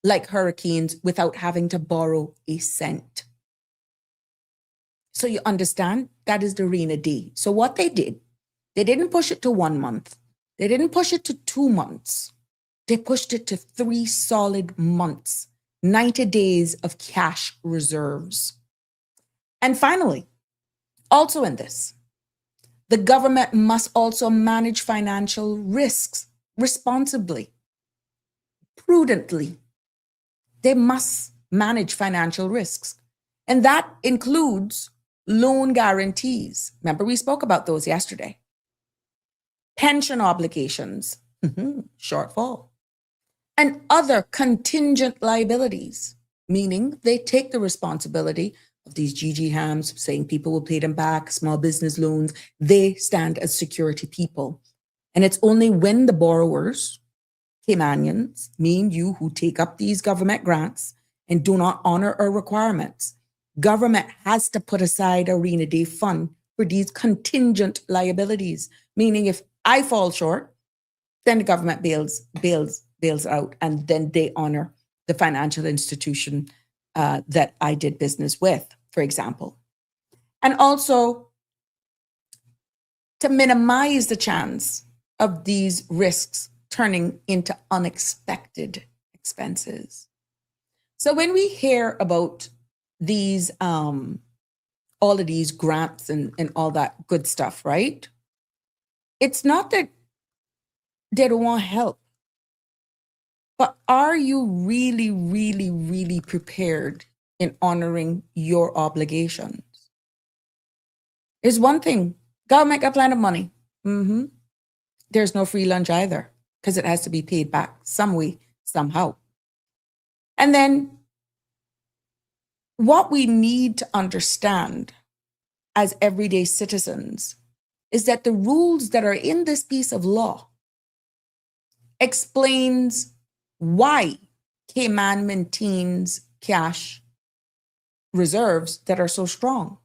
like hurricanes, without having to borrow a cent. So you understand, that is the rainy day. So what they did, they didn't push it to 1 month. They didn't push it to 2 months. They pushed it to 3 solid months, 90 days of cash reserves. And finally, also in this, the government must also manage financial risks responsibly, prudently. They must manage financial risks. And that includes loan guarantees. Remember, we spoke about those yesterday. Pension obligations, shortfall, and other contingent liabilities, meaning they take the responsibility of these GG hams, saying people will pay them back, small business loans. They stand as security people. And it's only when the borrowers, Caymanians, me and you, who take up these government grants and do not honor our requirements, government has to put aside a rainy day fund for these contingent liabilities, meaning if I fall short, then the government bails out, and then they honor the financial institution that I did business with, for example. And also to minimize the chance of these risks turning into unexpected expenses. So when we hear about these, all of these grants and all that good stuff, right? It's not that they don't want help, but are you really prepared in honoring your obligations? It's one thing, government got plenty of money. There's no free lunch either, because it has to be paid back some way, somehow. And then what we need to understand as everyday citizens is that the rules that are in this piece of law explains why Cayman maintains cash reserves that are so strong,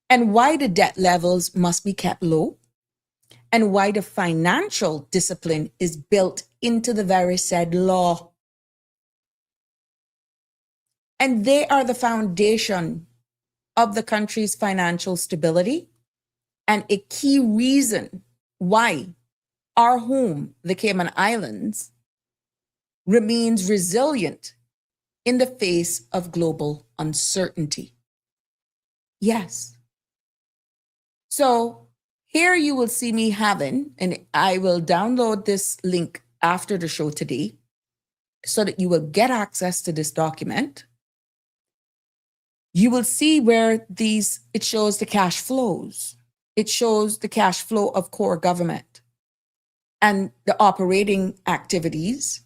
and why the debt levels must be kept low, and why the financial discipline is built into the very said law. And they are the foundation of the country's financial stability and a key reason why our home, the Cayman Islands, remains resilient in the face of global uncertainty. Yes. So here you will see me having, and I will download this link after the show today so that you will get access to this document. You will see where it shows the cash flows. It shows the cash flow of core government and the operating activities.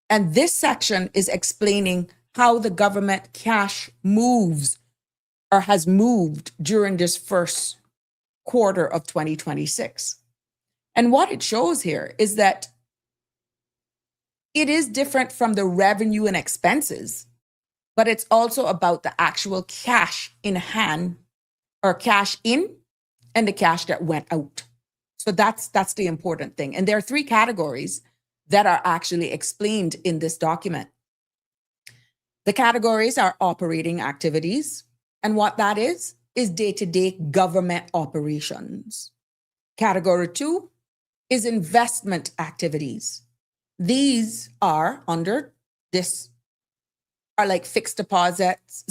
And this section is explaining how the government cash moves or has moved during this first quarter of 2026. And what it shows here is that it is different from the revenue and expenses, but it's also about the actual cash in hand or cash in and the cash that went out. So that's the important thing. And there are three categories that are actually explained in this document. The categories are operating activities. And what that is day-to-day government operations. Category 2 is investment activities. These are under this, are like fixed deposits,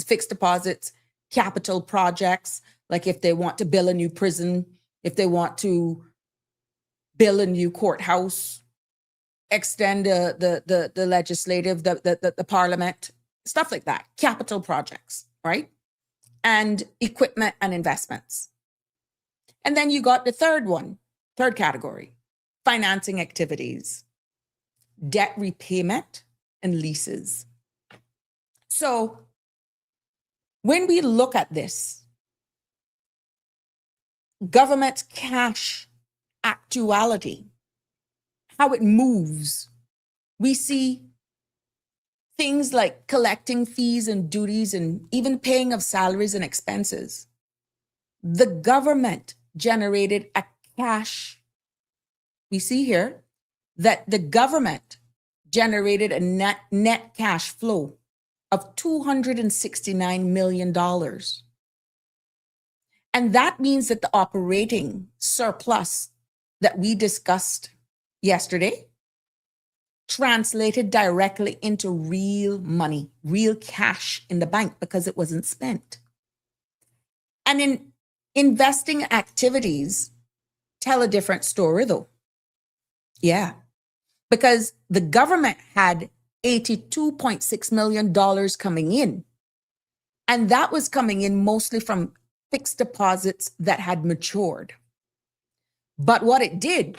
capital projects, like if they want to build a new prison, if they want to build a new courthouse, extend the legislative, the parliament, stuff like that, capital projects, right? And equipment and investments. And then you got the third category, financing activities, debt repayment, and leases. So when we look at this, government cash actuality, how it moves, we see things like collecting fees and duties and even paying of salaries and expenses. The government generated a cash. We see here that the government generated a net cash flow of $269 million. And that means that the operating surplus that we discussed yesterday translated directly into real money, real cash in the bank because it wasn't spent. And in investing activities tell a different story though. Yeah, because the government had $82.6 million coming in. And that was coming in mostly from fixed deposits that had matured. But what it did,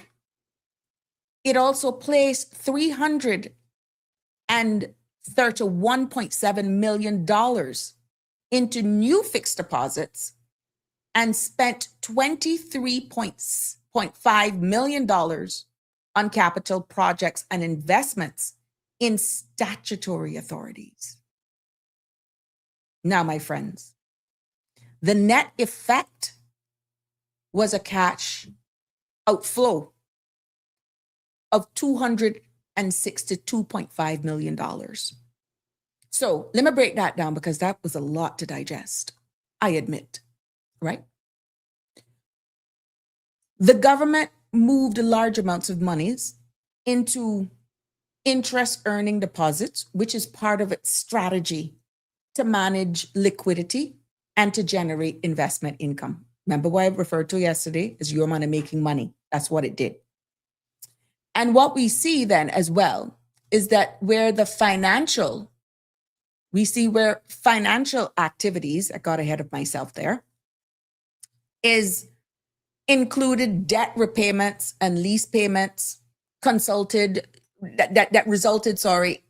it also placed $331.7 million into new fixed deposits and spent $23.5 million on capital projects and investments in statutory authorities. Now, my friends, the net effect was a cash outflow of $262.5 million. So let me break that down because that was a lot to digest, I admit, right? The government moved large amounts of monies into interest earning deposits, which is part of its strategy to manage liquidity and to generate investment income. Remember what I referred to yesterday as your money making money. That's what it did. And what we see then as well is that where financial activities, I got ahead of myself there, is included debt repayments and lease payments that resulted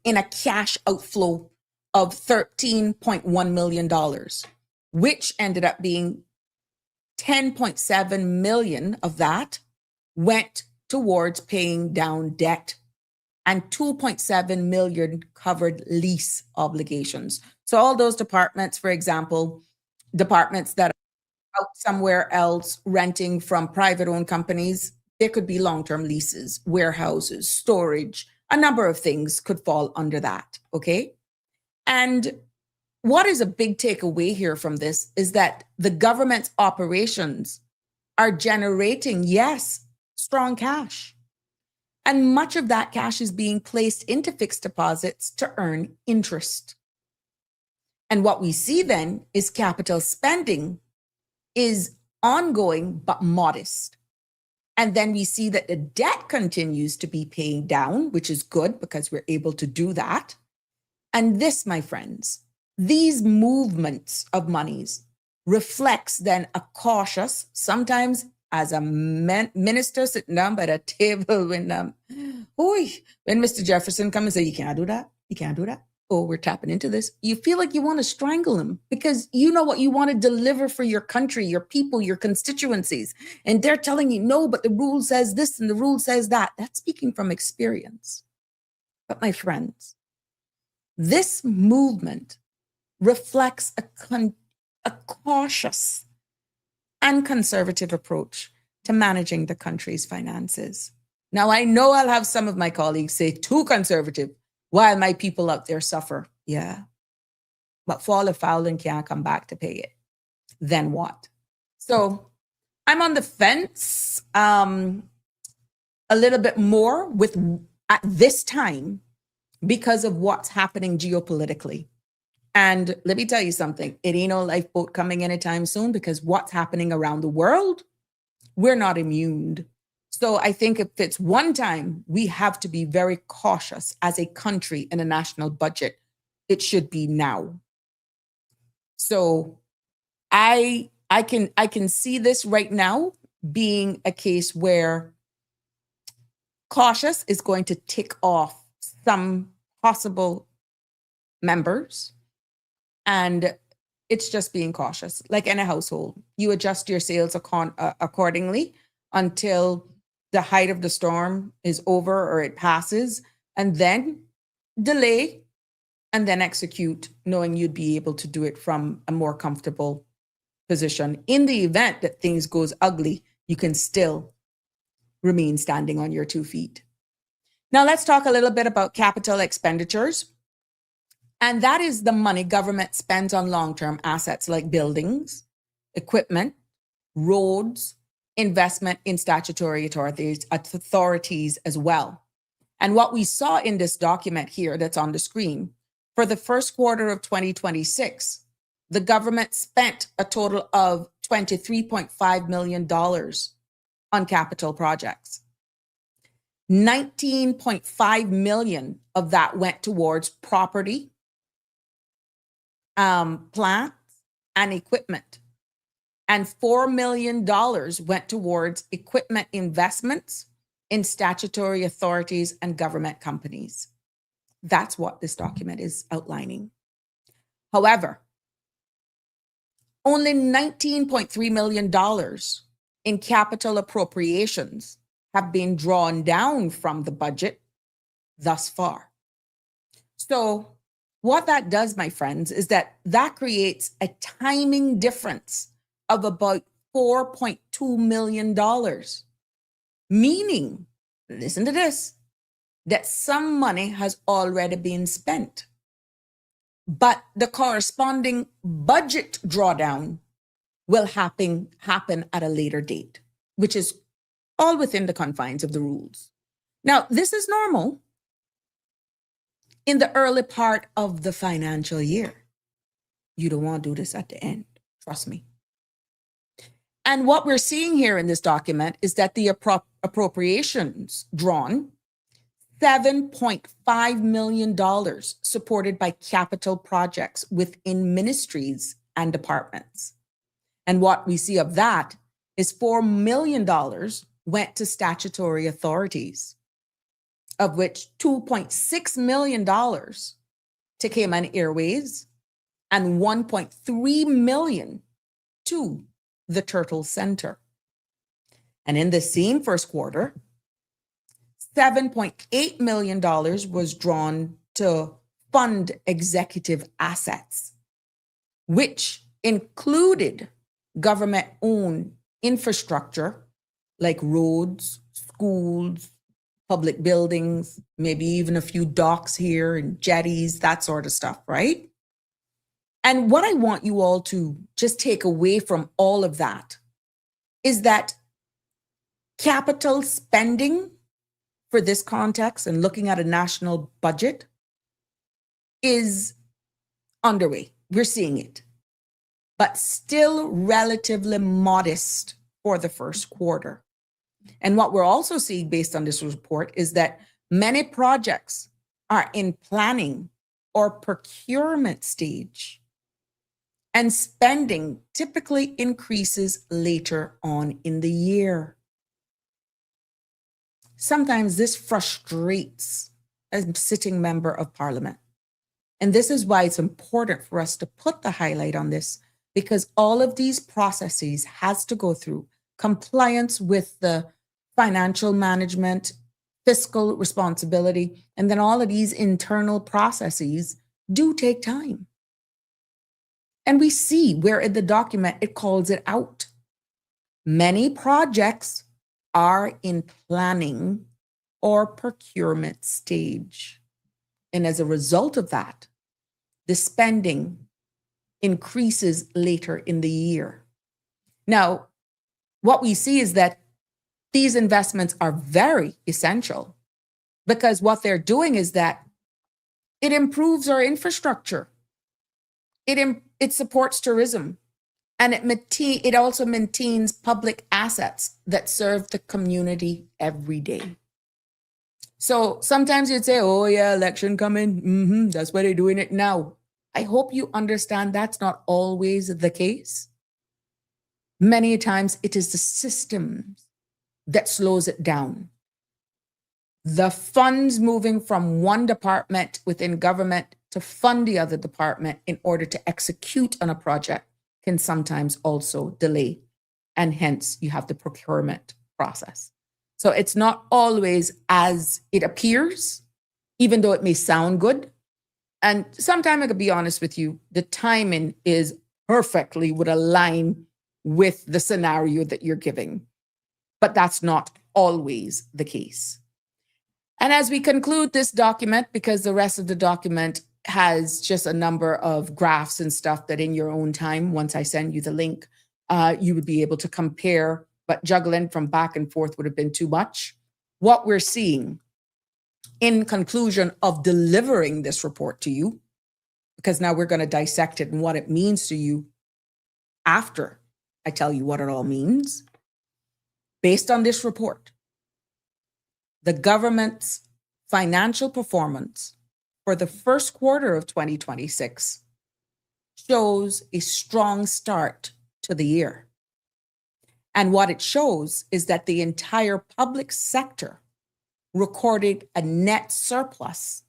in a cash outflow of $13.1 million, which ended up being $10.7 million of that went towards paying down debt, and $2.7 million covered lease obligations. So all those departments, for example, departments that are out somewhere else renting from private-owned companies, there could be long-term leases, warehouses, storage, a number of things could fall under that, okay? And what is a big takeaway here from this is that the government's operations are generating, yes, strong cash. And much of that cash is being placed into fixed deposits to earn interest. And what we see then is capital spending is ongoing but modest. And then we see that the debt continues to be paying down, which is good because we're able to do that. And this, my friends, these movements of monies reflects then a cautious, sometimes as a minister sitting down by the table when Mr. Jefferson comes and say, you can't do that, you can't do that. Oh, we're tapping into this. You feel like you want to strangle him because you know what you want to deliver for your country, your people, your constituencies. And they're telling you, no, but the rule says this and the rule says that. That's speaking from experience. But my friends, this movement reflects a cautious and conservative approach to managing the country's finances. Now, I know I'll have some of my colleagues say too conservative while my people out there suffer. Yeah, but fall afoul and can't come back to pay it. Then what? So I'm on the fence a little bit more with at this time because of what's happening geopolitically. And let me tell you something, it ain't no lifeboat coming anytime soon because what's happening around the world, we're not immune. So I think if it's one time we have to be very cautious as a country in a national budget, it should be now. So I can see this right now being a case where cautious is going to tick off some possible members. And it's just being cautious. Like in a household, you adjust your sails accordingly until the height of the storm is over or it passes, and then delay and then execute, knowing you'd be able to do it from a more comfortable position. In the event that things goes ugly, you can still remain standing on your 2 feet. Now let's talk a little bit about capital expenditures. And that is the money government spends on long-term assets like buildings, equipment, roads, investment in statutory authorities as well. And what we saw in this document here that's on the screen, for the first quarter of 2026, the government spent a total of $23.5 million on capital projects. 19.5 million of that went towards property, plants, and equipment. And $4 million went towards equipment investments in statutory authorities and government companies. That's what this document is outlining. However, only $19.3 million in capital appropriations have been drawn down from the budget thus far. So what that does, my friends, is that creates a timing difference of about $4.2 million, meaning, listen to this, that some money has already been spent, but the corresponding budget drawdown will happen at a later date, which is all within the confines of the rules. Now, this is normal in the early part of the financial year. You don't want to do this at the end, trust me. And what we're seeing here in this document is that the appropriations drawn, $7.5 million supported by capital projects within ministries and departments. And what we see of that is $4 million went to statutory authorities, of which $2.6 million to Cayman Airways and $1.3 million to the Turtle Center. And in the same first quarter, $7.8 million was drawn to fund executive assets, which included government-owned infrastructure like roads, schools, public buildings, maybe even a few docks here and jetties, that sort of stuff, right? And what I want you all to just take away from all of that is that capital spending for this context and looking at a national budget is underway. We're seeing it, but still relatively modest for the first quarter. And what we're also seeing based on this report is that many projects are in planning or procurement stage, and spending typically increases later on in the year. Sometimes this frustrates a sitting member of parliament. And this is why it's important for us to put the highlight on this, because all of these processes has to go through compliance with the financial management, fiscal responsibility, and then all of these internal processes do take time. And we see where in the document it calls it out. Many projects are in planning or procurement stage. And as a result of that, the spending increases later in the year. Now, what we see is that these investments are very essential, because what they're doing is that it improves our infrastructure. It supports tourism, and it also maintains public assets that serve the community every day. So sometimes you'd say, oh yeah, election coming. That's why they're doing it now. I hope you understand that's not always the case. Many times it is the systems that slows it down. The funds moving from one department within government to fund the other department in order to execute on a project can sometimes also delay. And hence you have the procurement process. So it's not always as it appears, even though it may sound good. And sometimes I could be honest with you, the timing is perfectly would align with the scenario that you're giving. But that's not always the case. And as we conclude this document, because the rest of the document has just a number of graphs and stuff that in your own time, once I send you the link, you would be able to compare, but juggling from back and forth would have been too much. What we're seeing in conclusion of delivering this report to you, because now we're going to dissect it and what it means to you after I tell you what it all means. Based on this report, the government's financial performance for the first quarter of 2026 shows a strong start to the year. And what it shows is that the entire public sector recorded a net surplus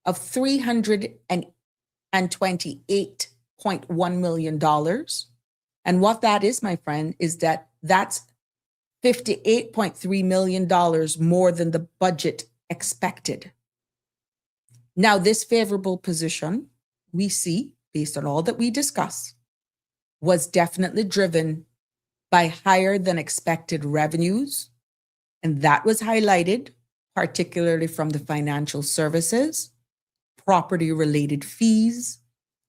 of $328.1 million. And what that is, my friend, is that that's $58.3 million more than the budget expected. Now, this favorable position we see, based on all that we discuss, was definitely driven by higher than expected revenues. And that was highlighted particularly from the financial services, property related fees,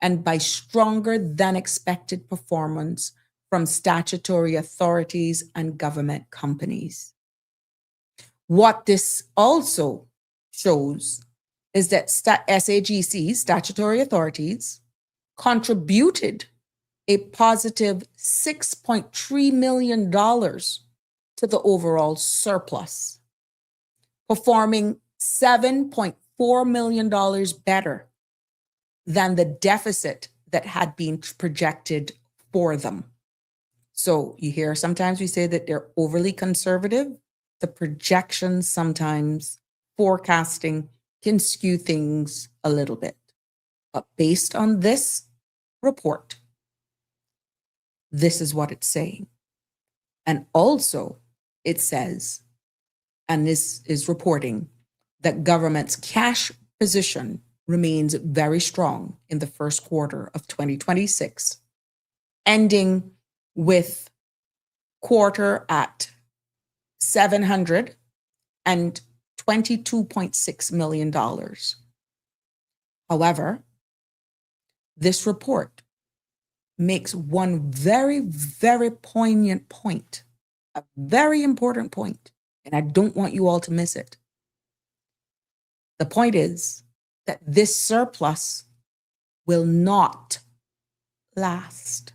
and by stronger than expected performance from statutory authorities and government companies. What this also shows is that SAGC's statutory authorities contributed a positive $6.3 million to the overall surplus, performing $7.4 million better than the deficit that had been projected for them. So you hear sometimes we say that they're overly conservative. The projections sometimes forecasting can skew things a little bit. But based on this report, this is what it's saying. And also it says, and this is reporting, that government's cash position remains very strong in the first quarter of 2026, ending with quarter at $722.6 million. However, this report makes one very, very poignant point, a very important point, and I don't want you all to miss it. The point is that this surplus will not last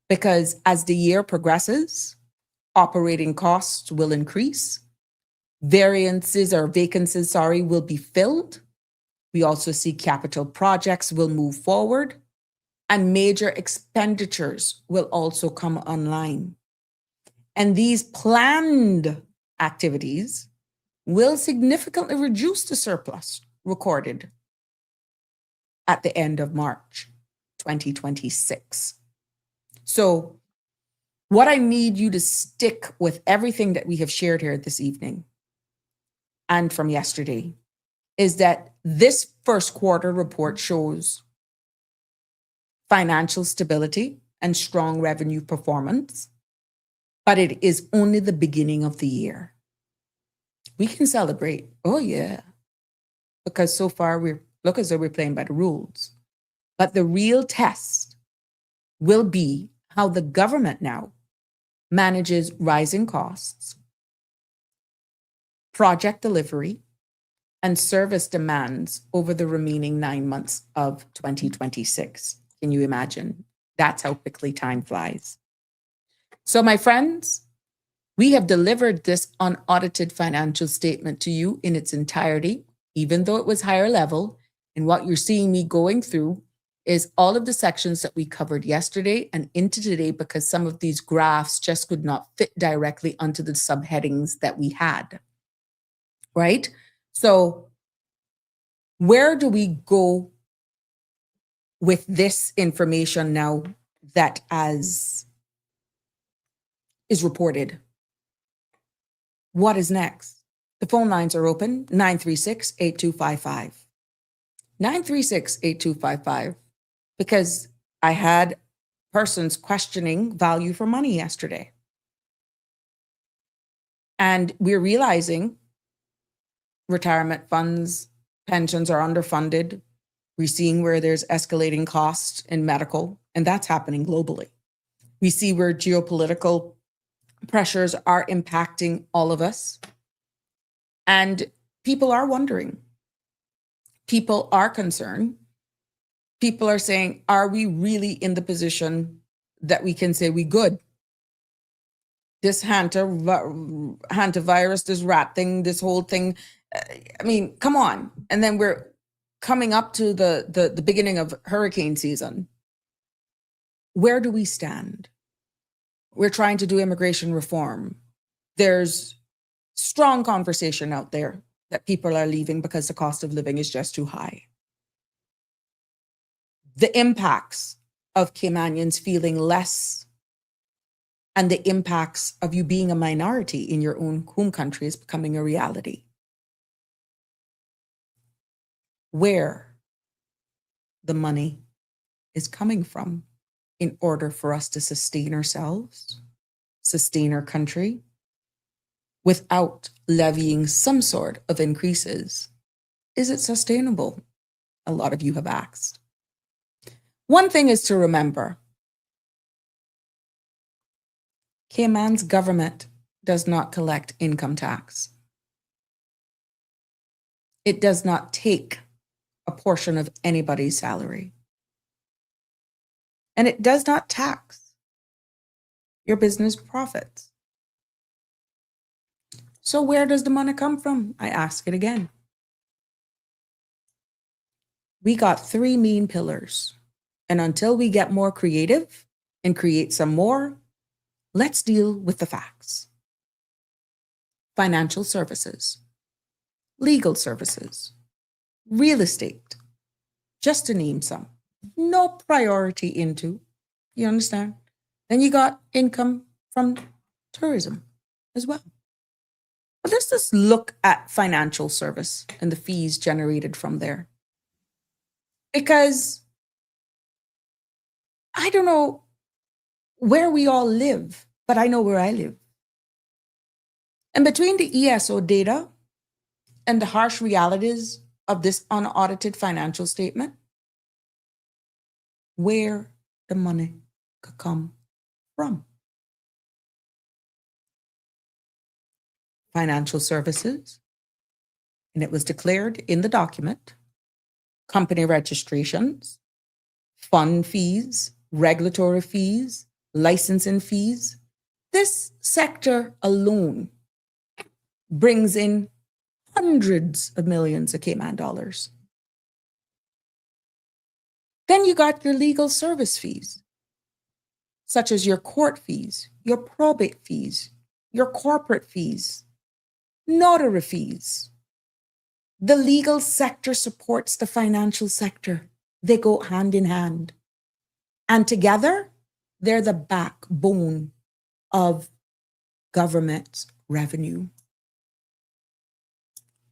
because as the year progresses, operating costs will increase, vacancies, will be filled. We also see capital projects will move forward and major expenditures will also come online. And these planned activities will significantly reduce the surplus recorded at the end of March 2026. So what I need you to stick with everything that we have shared here this evening and from yesterday is that this first quarter report shows financial stability and strong revenue performance, but it is only the beginning of the year. We can celebrate, oh yeah, because so far we look as though we're playing by the rules. But the real test will be how the government now manages rising costs, project delivery, and service demands over the remaining 9 months of 2026. Can you imagine? That's how quickly time flies. So, my friends, we have delivered this unaudited financial statement to you in its entirety, even though it was higher level. And what you're seeing me going through is all of the sections that we covered yesterday and into today because some of these graphs just could not fit directly onto the subheadings that we had, right? So where do we go with this information now that is reported? What is next? The phone lines are open, 936-8255. 936-8255, because I had persons questioning value for money yesterday. And we're realizing retirement funds, pensions are underfunded. We're seeing where there's escalating costs in medical, and that's happening globally. We see where geopolitical pressures are impacting all of us. And people are wondering. People are concerned. People are saying, are we really in the position that we can say we good? This hantavirus, this rat thing, this whole thing, I mean, come on. And then we're coming up to the beginning of hurricane season. Where do we stand? We're trying to do immigration reform. There's strong conversation out there that people are leaving because the cost of living is just too high. The impacts of Caymanians feeling less and the impacts of you being a minority in your own home country is becoming a reality. Where the money is coming from in order for us to sustain ourselves, sustain our country, without levying some sort of increases. Is it sustainable? A lot of you have asked. One thing is to remember, Cayman's government does not collect income tax. It does not take a portion of anybody's salary. And it does not tax your business profits. So where does the money come from? I ask it again. We got 3 main pillars. And until we get more creative and create some more, let's deal with the facts. Financial services, legal services, real estate, just to name some. No priority into, you understand? Then you got income from tourism as well. But let's just look at financial service and the fees generated from there. Because I don't know where we all live, but I know where I live. And between the ESO data and the harsh realities of this unaudited financial statement, where the money could come from. Financial services, and it was declared in the document, company registrations, fund fees, regulatory fees, licensing fees. This sector alone brings in hundreds of millions of Cayman dollars. Then you got your legal service fees, such as your court fees, your probate fees, your corporate fees, notary fees. The legal sector supports the financial sector. They go hand in hand. And together, they're the backbone of government revenue,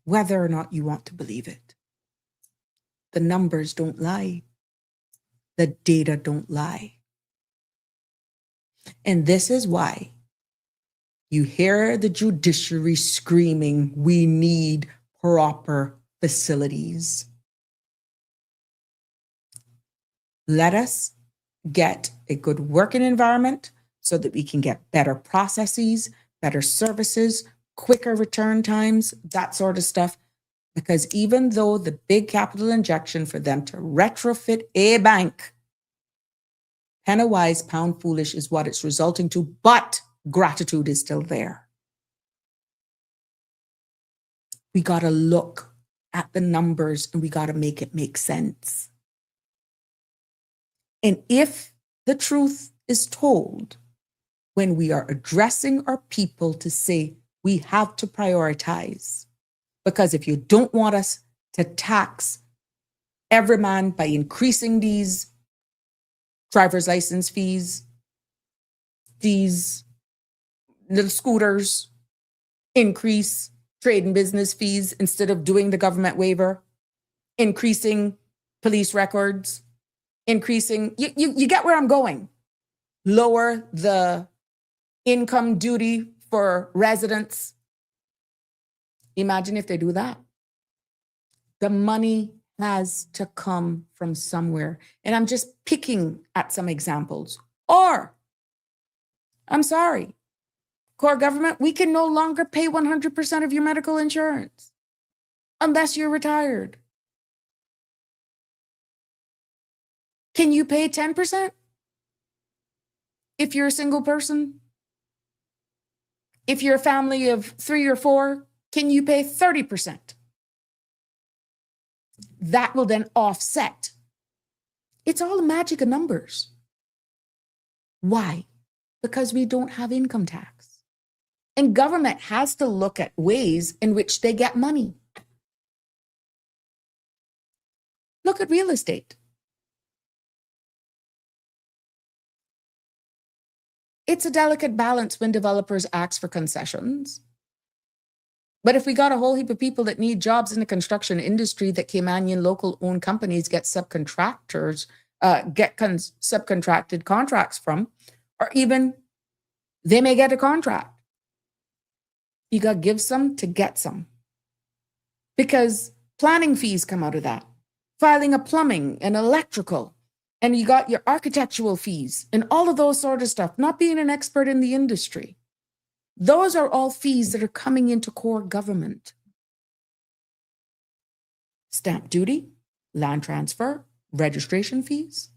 whether or not you want to believe it. The numbers don't lie. The data don't lie. And this is why you hear the judiciary screaming, we need proper facilities. Let us get a good working environment so that we can get better processes, better services, quicker return times, that sort of stuff. Because even though the big capital injection for them to retrofit a bank, penny wise, pound foolish is what it's resulting to, but gratitude is still there. We got to look at the numbers and we got to make it make sense. And if the truth is told, when we are addressing our people to say we have to prioritize, because if you don't want us to tax every man by increasing these driver's license fees, these little scooters, increase trade and business fees instead of doing the government waiver, increasing police records, increasing, you get where I'm going. Lower the income duty for residents. Imagine if they do that. The money has to come from somewhere. And I'm just picking at some examples. Or, I'm sorry, core government, we can no longer pay 100% of your medical insurance unless you're retired. Can you pay 10%? If you're a single person? If you're a family of 3 or 4, can you pay 30%? That will then offset. It's all a magic of numbers. Why? Because we don't have income tax. And government has to look at ways in which they get money. Look at real estate. It's a delicate balance when developers ask for concessions. But if we got a whole heap of people that need jobs in the construction industry that Caymanian local-owned companies get subcontractors, subcontracted contracts from, or even they may get a contract. You got to give some to get some. Because planning fees come out of that. Filing a plumbing and electrical. And you got your architectural fees and all of those sort of stuff. Not being an expert in the industry. Those are all fees that are coming into core government. Stamp duty, land transfer, registration fees.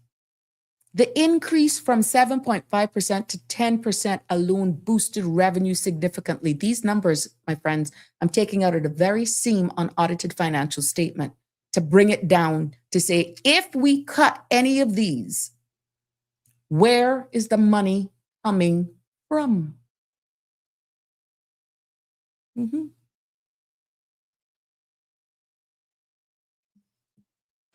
The increase from 7.5% to 10% alone boosted revenue significantly. These numbers, my friends, I'm taking out of the very same unaudited financial statement to bring it down to say, if we cut any of these, where is the money coming from?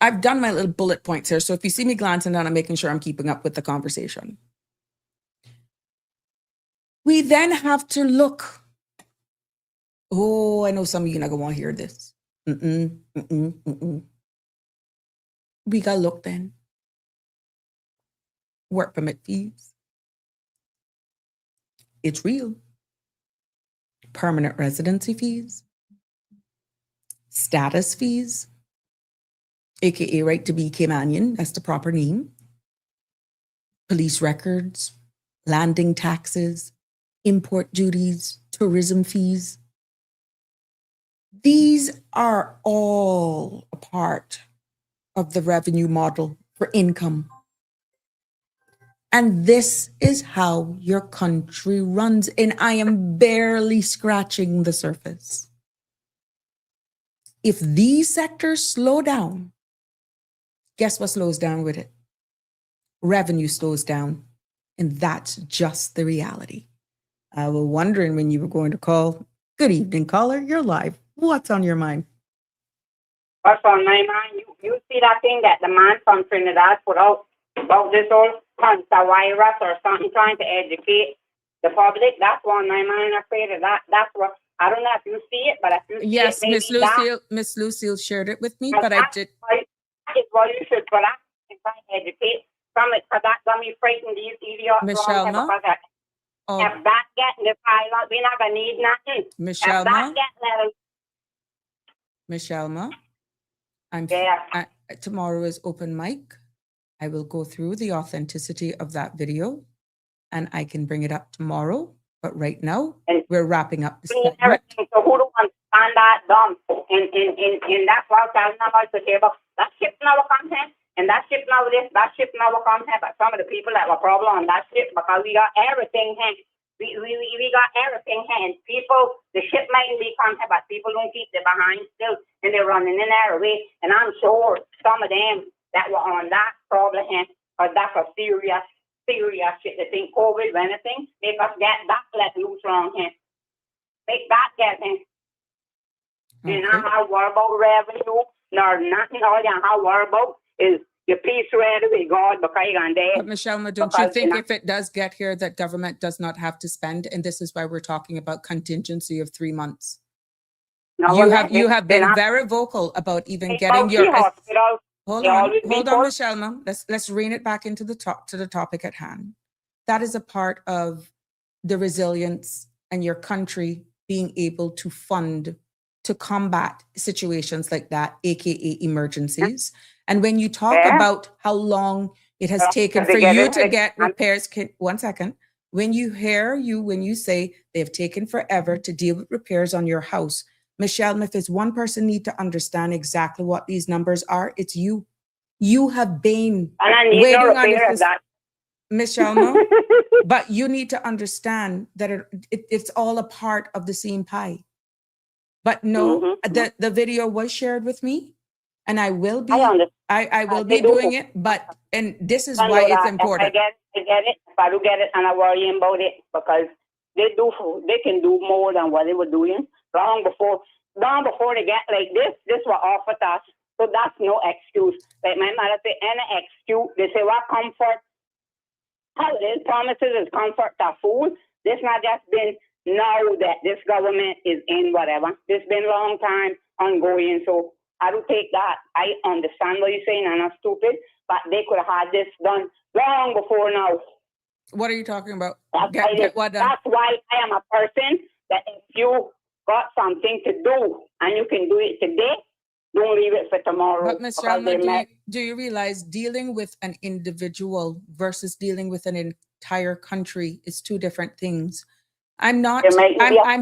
I've done my little bullet points here. So if you see me glancing down, I'm making sure I'm keeping up with the conversation. We then have to look. Oh, I know some of you are not going to want to hear this. We got to look then. Work permit fees. It's real. Permanent residency fees. Status fees. AKA right to be Caymanian, that's the proper name. police records, landing taxes, import duties, tourism fees. These are all a part of the revenue model for income. And this is how your country runs. And I am barely scratching the surface. If these sectors slow down, guess what slows down with it? Revenue slows down. And that's just the reality. I was wondering when you were going to call. Good evening, caller. You're live. What's on your mind?
What's on my mind? You see that thing that the man from Trinidad put out about this whole cancer virus or something, trying to educate the public? That's on my mind. Afraid of that. That's what, I don't know if you see it, but if you see
Yes,
it, maybe
Miss Lucille shared it with me,
that,
but I did.
that is what you should put out and try to educate from it, because that got me frightened. These idiots.
Michelle,
if that get in the pilot, we're not gonna need nothing.
Michelle,
if that get let
Michelle,
yeah.
Tomorrow is open mic. I will go through the authenticity of that video and I can bring it up tomorrow. But right now, we're wrapping up the segment.
So who don't understand that dumb? And that's what I'm telling about the table. That ship never comes in. And that ship now this, that ship never comes in. But some of the people that were probably on that ship, because we got everything here. We got everything here. And people, the ship might be coming here, but people don't keep it behind still. And they're running in there away. And I'm sure some of them that were on that probably here, because that's a serious shit. They think COVID or anything, make us get that let loose around here. Make that get in. Okay. And I'm not worried about revenue, nor nothing. All you how worried about is your peace ready with God, because you're going to die.
But Michelle, don't you think if it does get here that government does not have to spend? And this is why we're talking about contingency of 3 months. No, you have been very vocal about even getting your Hold on, Michelle. Let's rein it back into the topic at hand. That is a part of the resilience and your country being able to fund to combat situations like that, aka emergencies. And when you talk about how long it has taken for you to get repairs, one second. When you say they've taken forever to deal with repairs on your house, Michelle, if there's one person need to understand exactly what these numbers are, it's you. You have been waiting on this, Michelle, but you need to understand that it's all a part of the same pie. But no, the video was shared with me, and I will be I will be doing it. But and this is why it's important.
I get it. If I do get it, and I worry about it, because they can do more than what they were doing long before they get like this. This was offered us, so that's no excuse. Like my mother say, any excuse. They say what comfort? How it is promises is comfort to food. This not just been now that this government is in whatever. This been a long time ongoing. So I do take that. I understand what you're saying, and I'm stupid, but they could have had this done long before now.
What are you talking about?
That's why I am a person that if you got something to do and you can do it today, don't leave it for tomorrow.
But Ms. Rama, do you realize dealing with an individual versus dealing with an entire country is two different things? I'm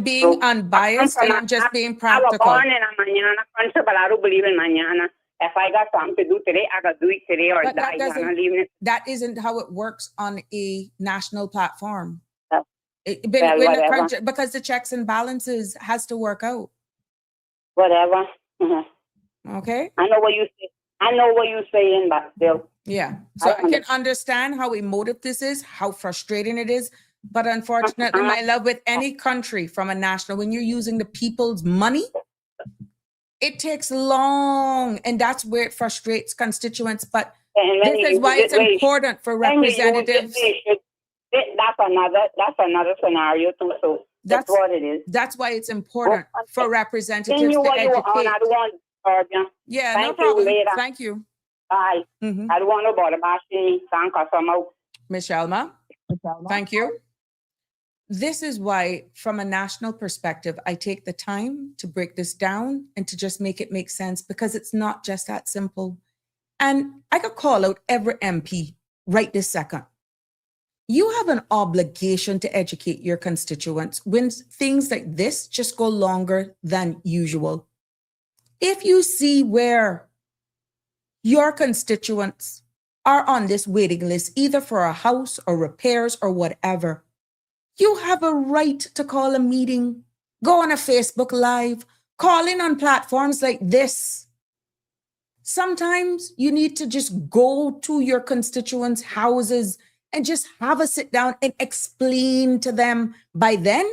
being unbiased and I'm just being practical.
I was born in a mañana country, but I don't believe in mañana. If I got something to do today, I got to do it today or die.
That isn't how it works on a national platform. Because the checks and balances has to work out.
Whatever. Mm-hmm.
Okay.
I know what you're saying, but still.
Yeah. So I can understand how emotive this is, how frustrating it is. But unfortunately, my love, with any country from a national, when you're using the people's money, it takes long. And that's where it frustrates constituents. But this is why it's important for representatives.
That's another scenario too. So that's what it is.
That's why it's important for representatives to educate. Yeah, no problem. Thank you.
Bye. Mm-hmm. I don't want nobody bashing me.
Michelle, thank you. This is why, from a national perspective, I take the time to break this down and to just make it make sense, because it's not just that simple. And I could call out every MP right this second You have an obligation to educate your constituents when things like this just go longer than usual. If you see where your constituents are on this waiting list, either for a house or repairs or whatever, you have a right to call a meeting, go on a Facebook Live, call in on platforms like this. Sometimes you need to just go to your constituents' houses and just have a sit down and explain to them. By then,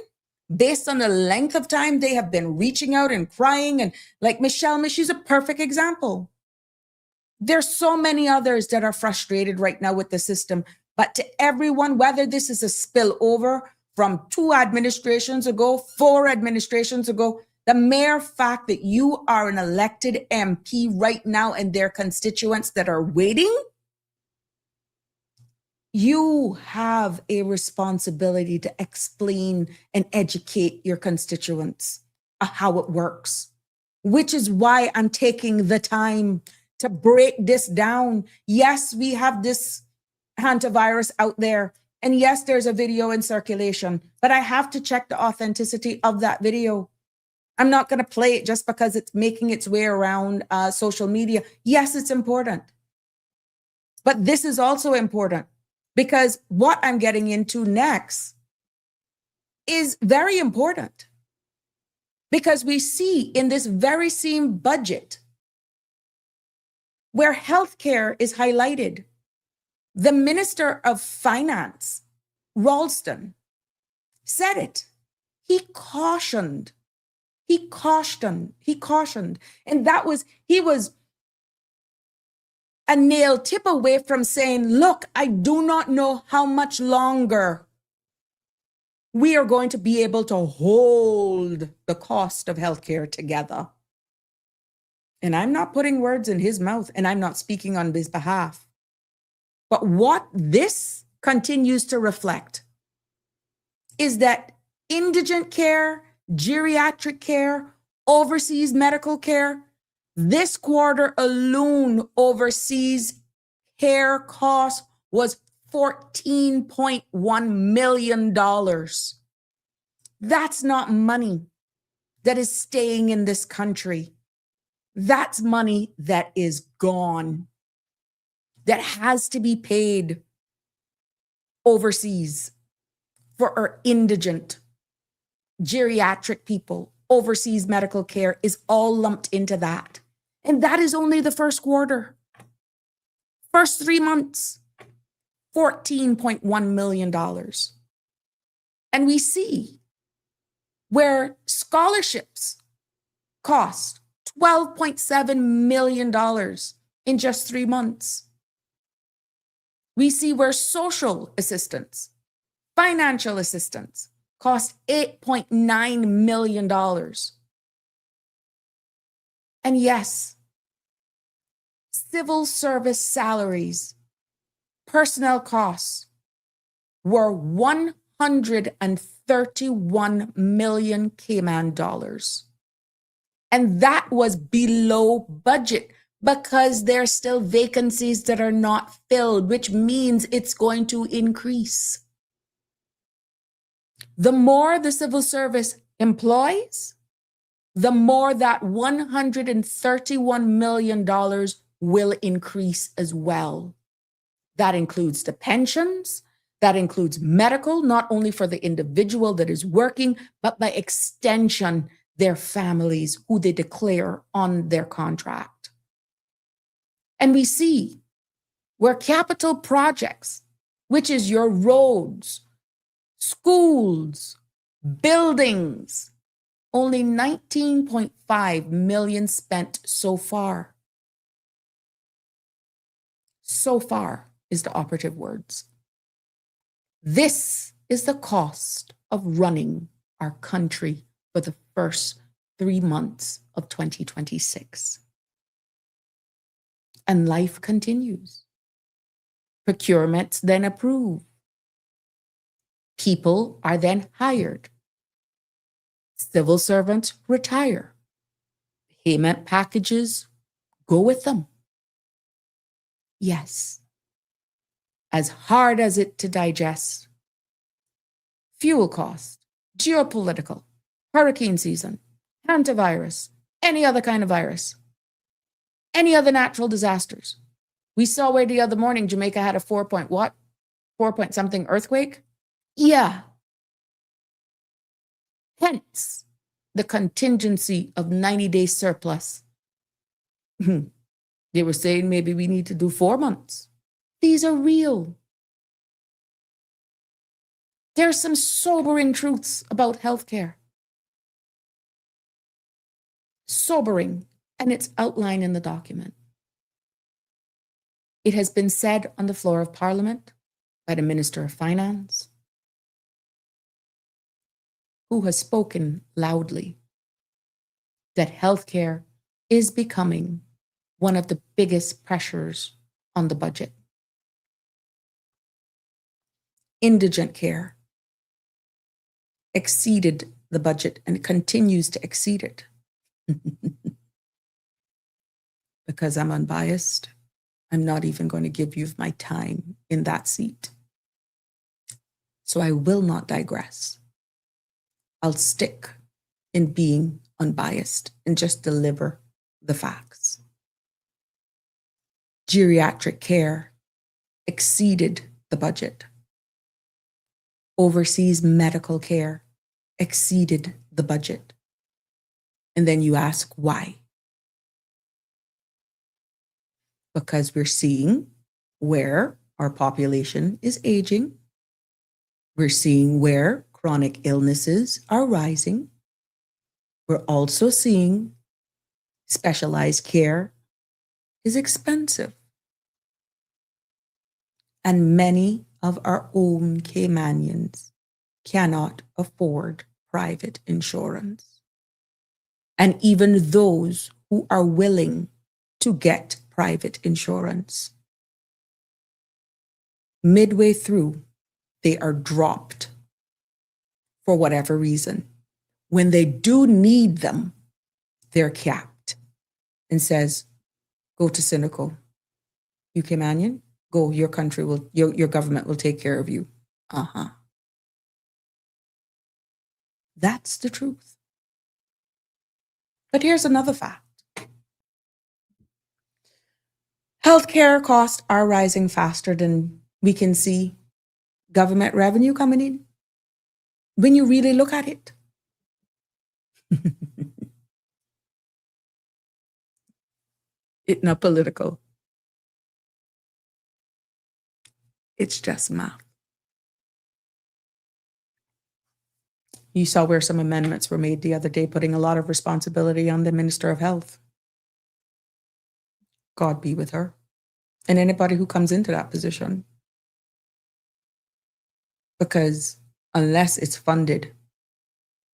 based on the length of time they have been reaching out and crying, and like Michelle, she's a perfect example. There's so many others that are frustrated right now with the system, but to everyone, whether this is a spillover from 2 administrations ago, 4 administrations ago, the mere fact that you are an elected MP right now and their constituents that are waiting, you have a responsibility to explain and educate your constituents how it works, which is why I'm taking the time to break this down. Yes, we have this hantavirus out there. And yes, there's a video in circulation, but I have to check the authenticity of that video. I'm not going to play it just because it's making its way around social media. Yes, it's important. But this is also important because what I'm getting into next is very important, because we see in this very same budget where healthcare is highlighted, the Minister of Finance, Ralston, said it. He cautioned. He cautioned. And he was a nail tip away from saying, look, I do not know how much longer we are going to be able to hold the cost of healthcare together. And I'm not putting words in his mouth, and I'm not speaking on his behalf. But what this continues to reflect is that indigent care, geriatric care, overseas medical care, this quarter alone, overseas care cost was $14.1 million. That's not money that is staying in this country. That's money that is gone, that has to be paid overseas for our indigent, geriatric people. Overseas medical care is all lumped into that. And that is only the first quarter. First 3 months, $14.1 million. And we see where scholarships cost $12.7 million in just 3 months. We see where social assistance, financial assistance cost $8.9 million. And yes, civil service salaries, personnel costs were 131 million Cayman dollars. And that was below budget because there are still vacancies that are not filled, which means it's going to increase. The more the civil service employs, the more that $131 million will increase as well. That includes the pensions, that includes medical, not only for the individual that is working, but by extension, their families who they declare on their contract. And we see where capital projects, which is your roads, schools, buildings, only 19.5 million spent so far. So far is the operative words. This is the cost of running our country for the first 3 months of 2026. And life continues. Procurements then approved. People are then hired. Civil servants retire. Payment packages go with them. Yes. as hard as it to digest. Fuel cost, geopolitical, hurricane season, hantavirus, any other kind of virus, any other natural disasters. We saw where the other morning Jamaica had a 4 point what? 4 point something earthquake? Yeah. Hence, the contingency of 90-day surplus. They were saying maybe we need to do 4 months. These are real. There are some sobering truths about healthcare. Sobering, and it's outlined in the document. It has been said on the floor of Parliament by the Minister of Finance, who has spoken loudly that healthcare is becoming one of the biggest pressures on the budget. Indigent care exceeded the budget and continues to exceed it. Because I'm unbiased, I'm not even going to give you my time in that seat. So I will not digress. I'll stick in being unbiased and just deliver the facts. Geriatric care exceeded the budget. Overseas medical care exceeded the budget. And then you ask why? Because we're seeing where our population is aging. We're seeing where chronic illnesses are rising. We're also seeing specialized care is expensive. And many of our own Caymanians cannot afford private insurance. And even those who are willing to get private insurance, midway through, they are dropped for whatever reason. When they do need them, they're capped and says, go to Sinico. You Caymanian, go, your country will, your government will take care of you. That's the truth. But here's another fact. Healthcare costs are rising faster than we can see government revenue coming in. When you really look at it. It's not political. It's just math. You saw where some amendments were made the other day, putting a lot of responsibility on the Minister of Health. God be with her. And anybody who comes into that position. Because unless it's funded,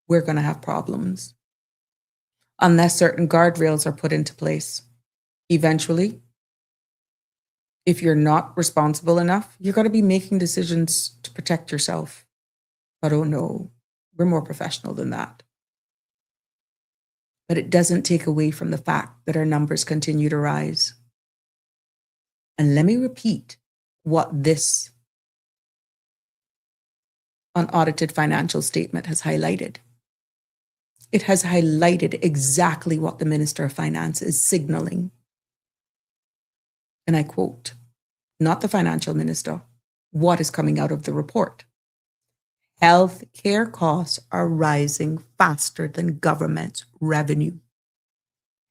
we're going to have problems. Unless certain guardrails are put into place. Eventually, if you're not responsible enough, you're going to be making decisions to protect yourself. But oh no, we're more professional than that. But it doesn't take away from the fact that our numbers continue to rise. And let me repeat what this unaudited financial statement has highlighted. It has highlighted exactly what the Minister of Finance is signaling. And I quote, not the financial minister, what is coming out of the report. Health care costs are rising faster than government's revenue.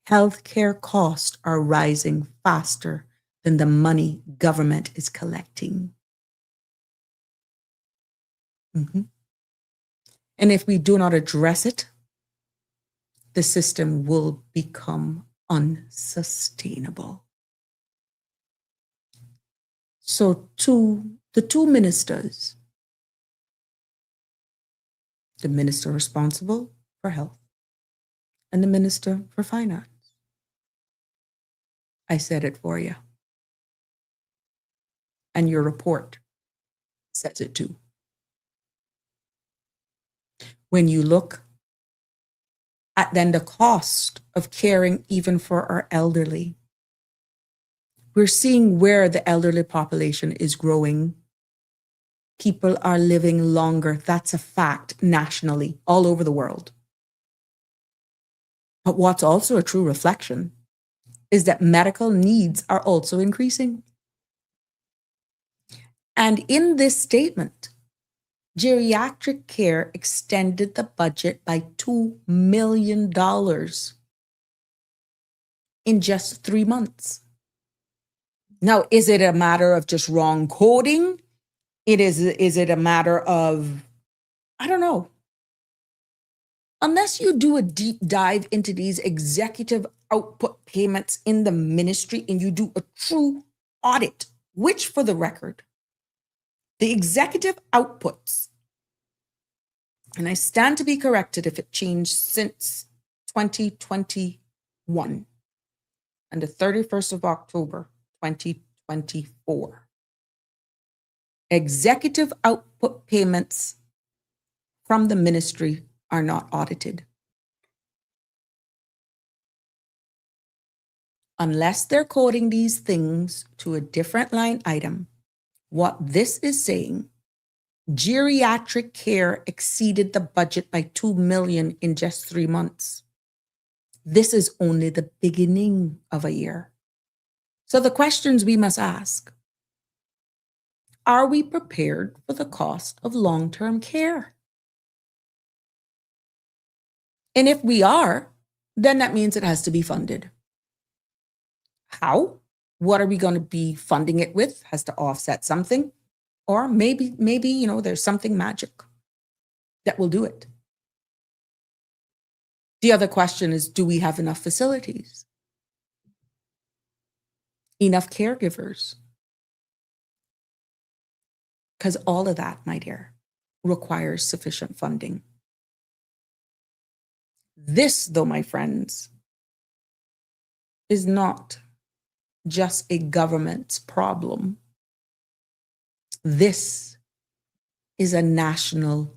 Health care costs are rising faster than the money government is collecting. And if we do not address it, the system will become unsustainable. So to the two ministers, the minister responsible for health and the minister for finance, I said it for you. And your report says it too. When you look at then the cost of caring even for our elderly, We're seeing where the elderly population is growing. People are living longer. That's a fact nationally, all over the world. But what's also a true reflection is that medical needs are also increasing. And in this statement, geriatric care extended the budget by $2 million in just 3 months. Now, is it a matter of just wrong coding? Is it a matter of, I don't know. Unless you do a deep dive into these executive output payments in the ministry and you do a true audit, which for the record, the executive outputs, and I stand to be corrected if it changed since 2021 and the 31st of October, 2024. Executive output payments from the ministry are not audited. Unless they're coding these things to a different line item, what this is saying, geriatric care exceeded the budget by $2 million in just 3 months. This is only the beginning of a year. So the questions we must ask, are we prepared for the cost of long-term care? And if we are, then that means it has to be funded. How? What are we going to be funding it with? Has to offset something. Or maybe, there's something magic that will do it. The other question is, do we have enough facilities? Enough caregivers? Because all of that, my dear, requires sufficient funding. This, though, my friends, is not just a government's problem. This is a national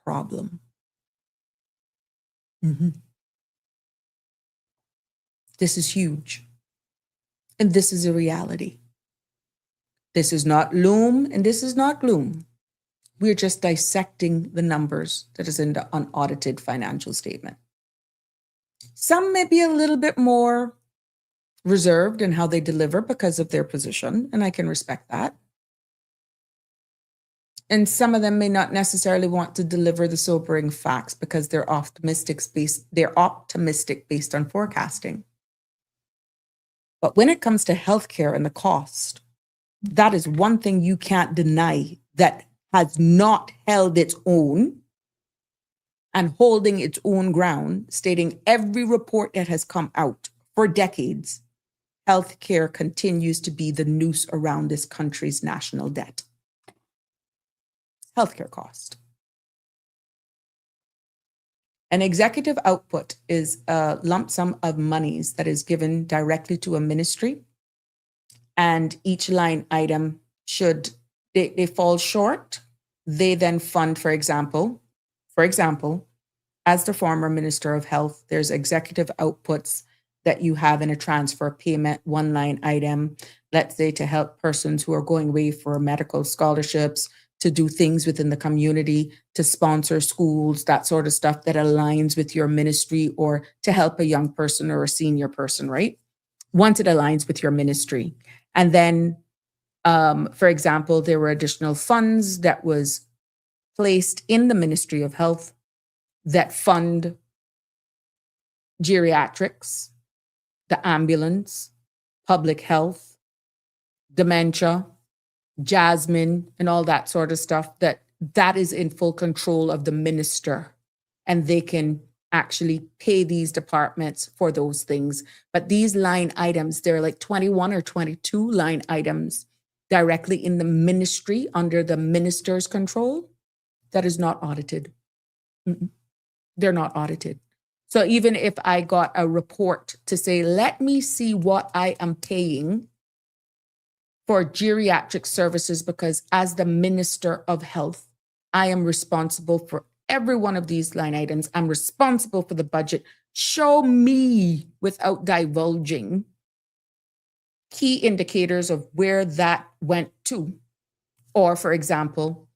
problem. This is huge. And this is a reality. This is not loom and this is not gloom. We're just dissecting the numbers that is in the unaudited financial statement. Some may be a little bit more reserved in how they deliver because of their position, and I can respect that. And some of them may not necessarily want to deliver the sobering facts because they're optimistic based on forecasting. But when it comes to healthcare and the cost, that is one thing you can't deny that has not held its own and holding its own ground, stating every report that has come out for decades, healthcare continues to be the noose around this country's national debt. Healthcare cost. An executive output is a lump sum of monies that is given directly to a ministry, and each line item should they fall short, they then fund, for example, as the former Minister of Health, there's executive outputs that you have in a transfer payment, one line item, let's say to help persons who are going away for medical scholarships, to do things within the community, to sponsor schools, that sort of stuff that aligns with your ministry, or to help a young person or a senior person, right? Once it aligns with your ministry. And then, for example, there were additional funds that was placed in the Ministry of Health that fund geriatrics, the ambulance, public health, dementia, Jasmine, and all that sort of stuff, that is in full control of the minister, and they can actually pay these departments for those things. But these line items, there are like 21 or 22 line items directly in the ministry under the minister's control that is not audited. They're not audited. So even if I got a report to say, let me see what I am paying for geriatric services, because as the Minister of Health, I am responsible for every one of these line items. I'm responsible for the budget. Show me, without divulging, key indicators of where that went to. Or, for example,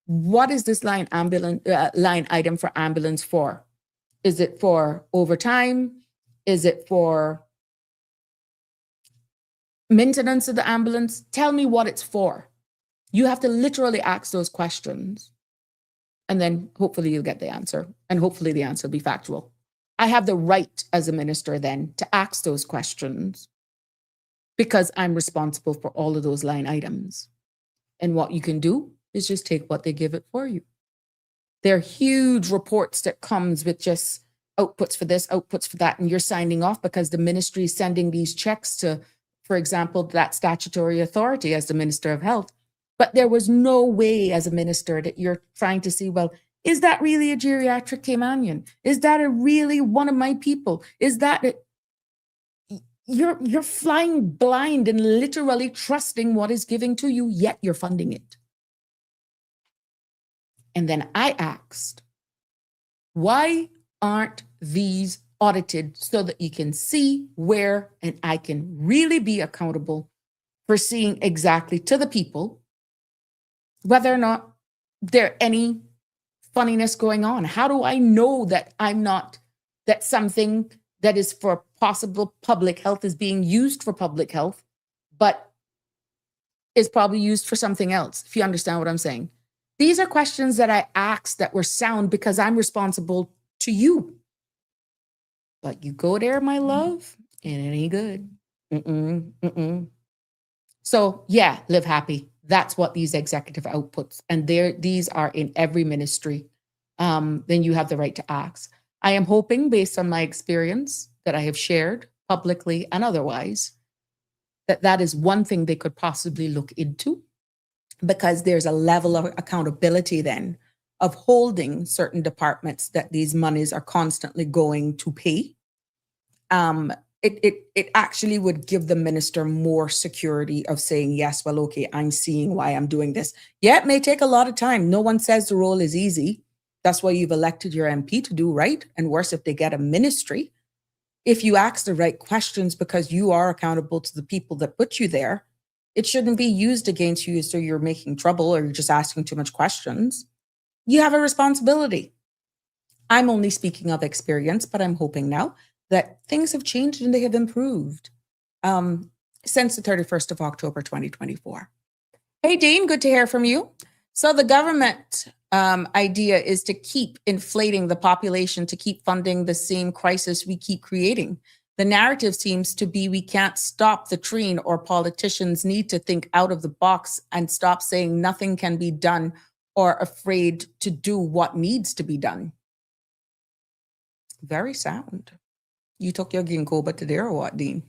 what is this line item for ambulance for? Is it for overtime? Is it for maintenance of the ambulance? Tell me what it's for. You have to literally ask those questions. And then hopefully you'll get the answer. And hopefully the answer will be factual. I have the right as a minister then to ask those questions because I'm responsible for all of those line items. And what you can do is just take what they give it for you. There are huge reports that comes with just outputs for this, outputs for that, and you're signing off because the ministry is sending these checks to, for example, that statutory authority as the Minister of Health. But there was no way as a minister that you're trying to see, well, is that really a geriatric Caymanian? Is that a really one of my people? Is that you're flying blind and literally trusting what is giving to you, yet you're funding it. And then I asked, why aren't these audited so that you can see where, and I can really be accountable for seeing exactly to the people whether or not there any funniness going on? How do I know that that something that is for possible public health is being used for public health, but is probably used for something else, if you understand what I'm saying? These are questions that I asked that were sound because I'm responsible to you. But you go there, my love, and it ain't good. So yeah, live happy. That's what these executive outputs, and these are in every ministry. Then you have the right to ask. I am hoping, based on my experience that I have shared publicly and otherwise, that is one thing they could possibly look into, because there's a level of accountability then of holding certain departments that these monies are constantly going to pay. It actually would give the minister more security of saying, yes, well, okay, I'm seeing why I'm doing this. Yeah, it may take a lot of time. No one says the role is easy. That's why you've elected your MP to do, right? And worse, if they get a ministry, if you ask the right questions because you are accountable to the people that put you there, it shouldn't be used against you so you're making trouble or you're just asking too much questions. You have a responsibility. I'm only speaking of experience, but I'm hoping now that things have changed and they have improved since the 31st of October, 2024. Hey, Dean, good to hear from you. So the government idea is to keep inflating the population, to keep funding the same crisis we keep creating. The narrative seems to be we can't stop the train, or politicians need to think out of the box and stop saying nothing can be done or afraid to do what needs to be done. Very sound. You took your ginkgo today or what, Dean?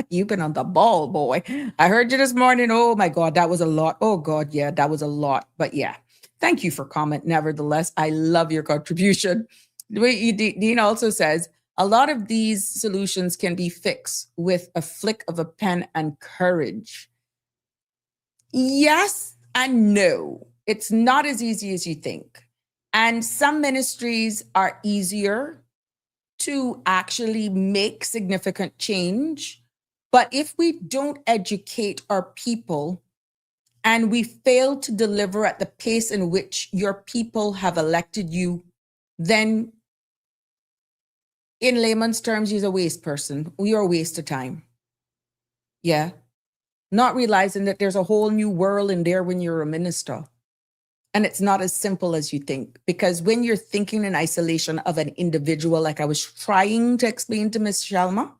You've been on the ball, boy. I heard you this morning. Oh my God, that was a lot. Oh God, yeah, that was a lot. But yeah, thank you for comment. Nevertheless, I love your contribution. Dean also says, a lot of these solutions can be fixed with a flick of a pen and courage. Yes and no. It's not as easy as you think. And some ministries are easier to actually make significant change. But if we don't educate our people and we fail to deliver at the pace in which your people have elected you, then in layman's terms, you're a waste person. You're a waste of time. Yeah. Not realizing that there's a whole new world in there when you're a minister. And it's not as simple as you think, because when you're thinking in isolation of an individual, like I was trying to explain to Ms. Shalma,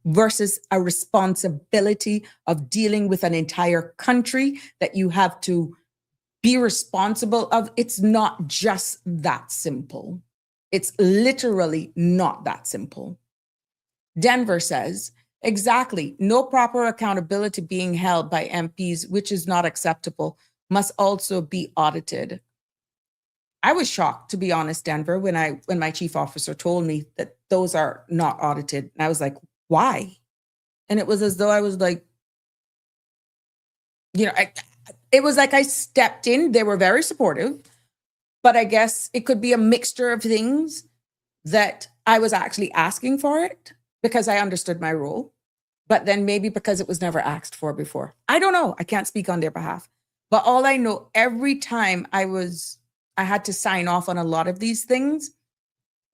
versus a responsibility of dealing with an entire country that you have to be responsible of, it's not just that simple. It's literally not that simple. Denver says, exactly, no proper accountability being held by MPs, which is not acceptable, must also be audited. I was shocked, to be honest, Denver, when my chief officer told me that those are not audited. And I was like, why? And it was as though I was like, it was like I stepped in. They were very supportive, but I guess it could be a mixture of things that I was actually asking for it because I understood my role. but then maybe because it was never asked for before. I don't know. I can't speak on their behalf. But all I know, every time I had to sign off on a lot of these things.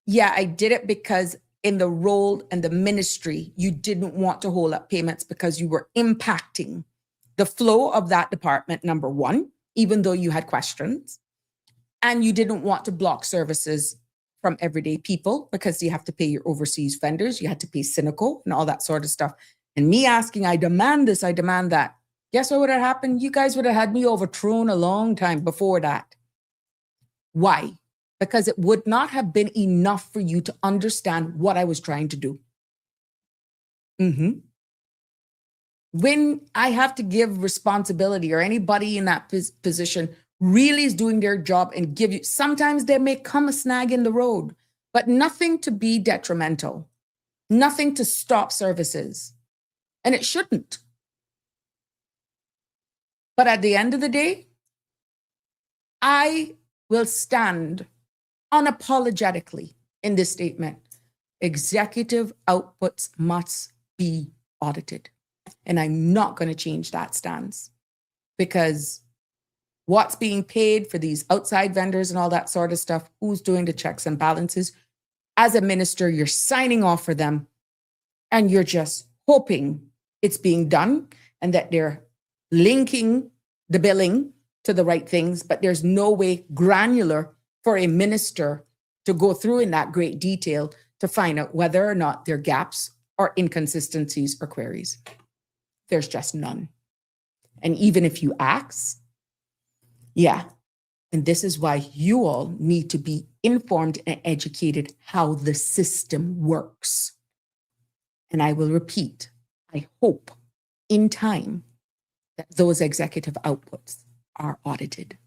Yeah, I did it because in the role and the ministry, you didn't want to hold up payments because you were impacting the flow of that department, number one, even though you had questions. And you didn't want to block services from everyday people because you have to pay your overseas vendors. You had to pay Cynical and all that sort of stuff. And me asking, I demand this, I demand that. Guess what would have happened? You guys would have had me overthrown a long time before that. Why? Because it would not have been enough for you to understand what I was trying to do. When I have to give responsibility, or anybody in that position really is doing their job and give you, sometimes there may come a snag in the road, but nothing to be detrimental, nothing to stop services. And it shouldn't. But at the end of the day, I will stand unapologetically in this statement. Executive outputs must be audited. And I'm not going to change that stance, because what's being paid for these outside vendors and all that sort of stuff, who's doing the checks and balances? As a minister, you're signing off for them and you're just hoping it's being done and that they're linking the billing to the right things, but there's no way granular for a minister to go through in that great detail to find out whether or not there are gaps or inconsistencies or queries. There's just none. And even if you ask, yeah, and this is why you all need to be informed and educated how the system works. And I will repeat, I hope in time that those executive outputs are audited.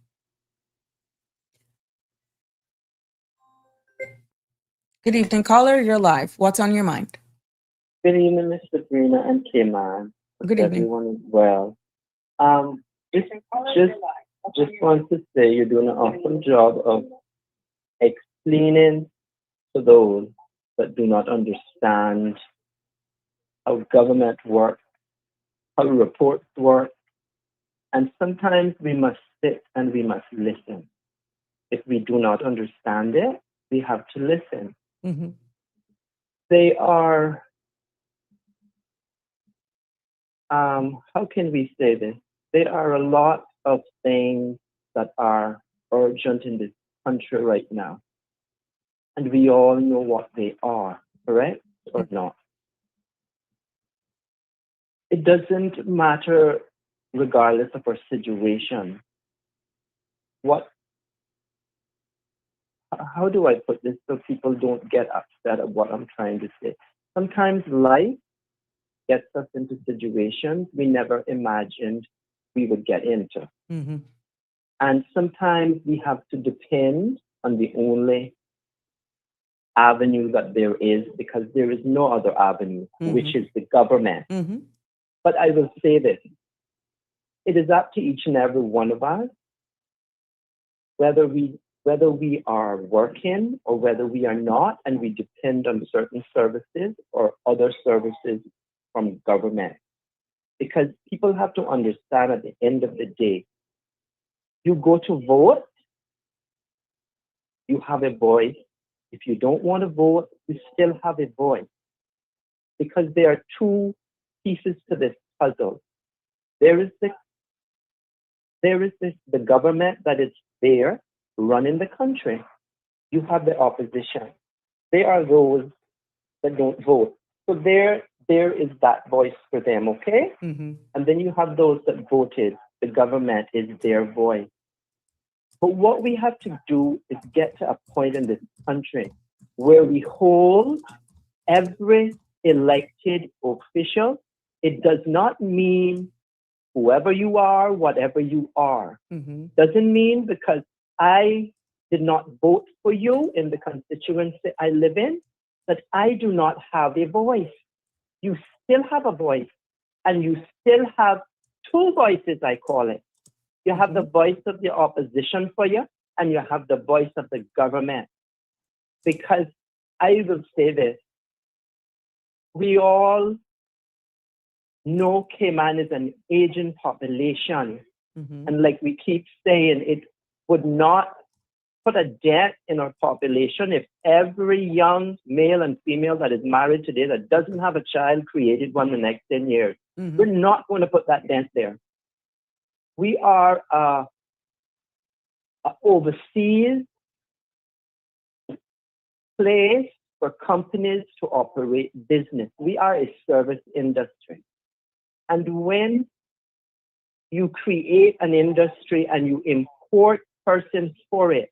Good evening, caller. You're live. What's on your mind?
Good evening, Miss Sabrina and Cayman.
Good evening.
Everyone is well. Just want to say you're doing an awesome job of explaining to those that do not understand how government works, how reports work, and sometimes we must sit and we must listen. If we do not understand it, we have to listen.
Mm-hmm.
They are, how can we say this? There are a lot of things that are urgent in this country right now. And we all know what they are, correct or not? It doesn't matter regardless of our situation. How do I put this so people don't get upset at what I'm trying to say? Sometimes life gets us into situations we never imagined we would get into.
Mm-hmm.
And sometimes we have to depend on the only avenue that there is, because there is no other avenue, which is the government.
Mm-hmm.
But I will say this, it is up to each and every one of us, whether we are working or whether we are not, and we depend on certain services or other services from government. Because people have to understand at the end of the day, you go to vote, you have a voice. If you don't want to vote, you still have a voice. Because there are two pieces to this puzzle. There is the government that is there running the country. You have the opposition. They are those that don't vote. So there is that voice for them, okay?
Mm-hmm.
And then you have those that voted. The government is their voice. But what we have to do is get to a point in this country where we hold every elected official. It does not mean whoever you are, whatever you are.
Mm-hmm.
Doesn't mean because I did not vote for you in the constituency I live in that I do not have a voice. You still have a voice, and you still have two voices, I call it. You have the voice of the opposition for you, and you have the voice of the government. Because I will say this, we all No, Cayman is an aging population.
Mhm.
And like we keep saying, it would not put a dent in our population if every young male and female that is married today that doesn't have a child created one in the next 10 years.
Mhm.
We're not going to put that dent there. We are a overseas place for companies to operate business. We are a service industry. And when you create an industry and you import persons for it,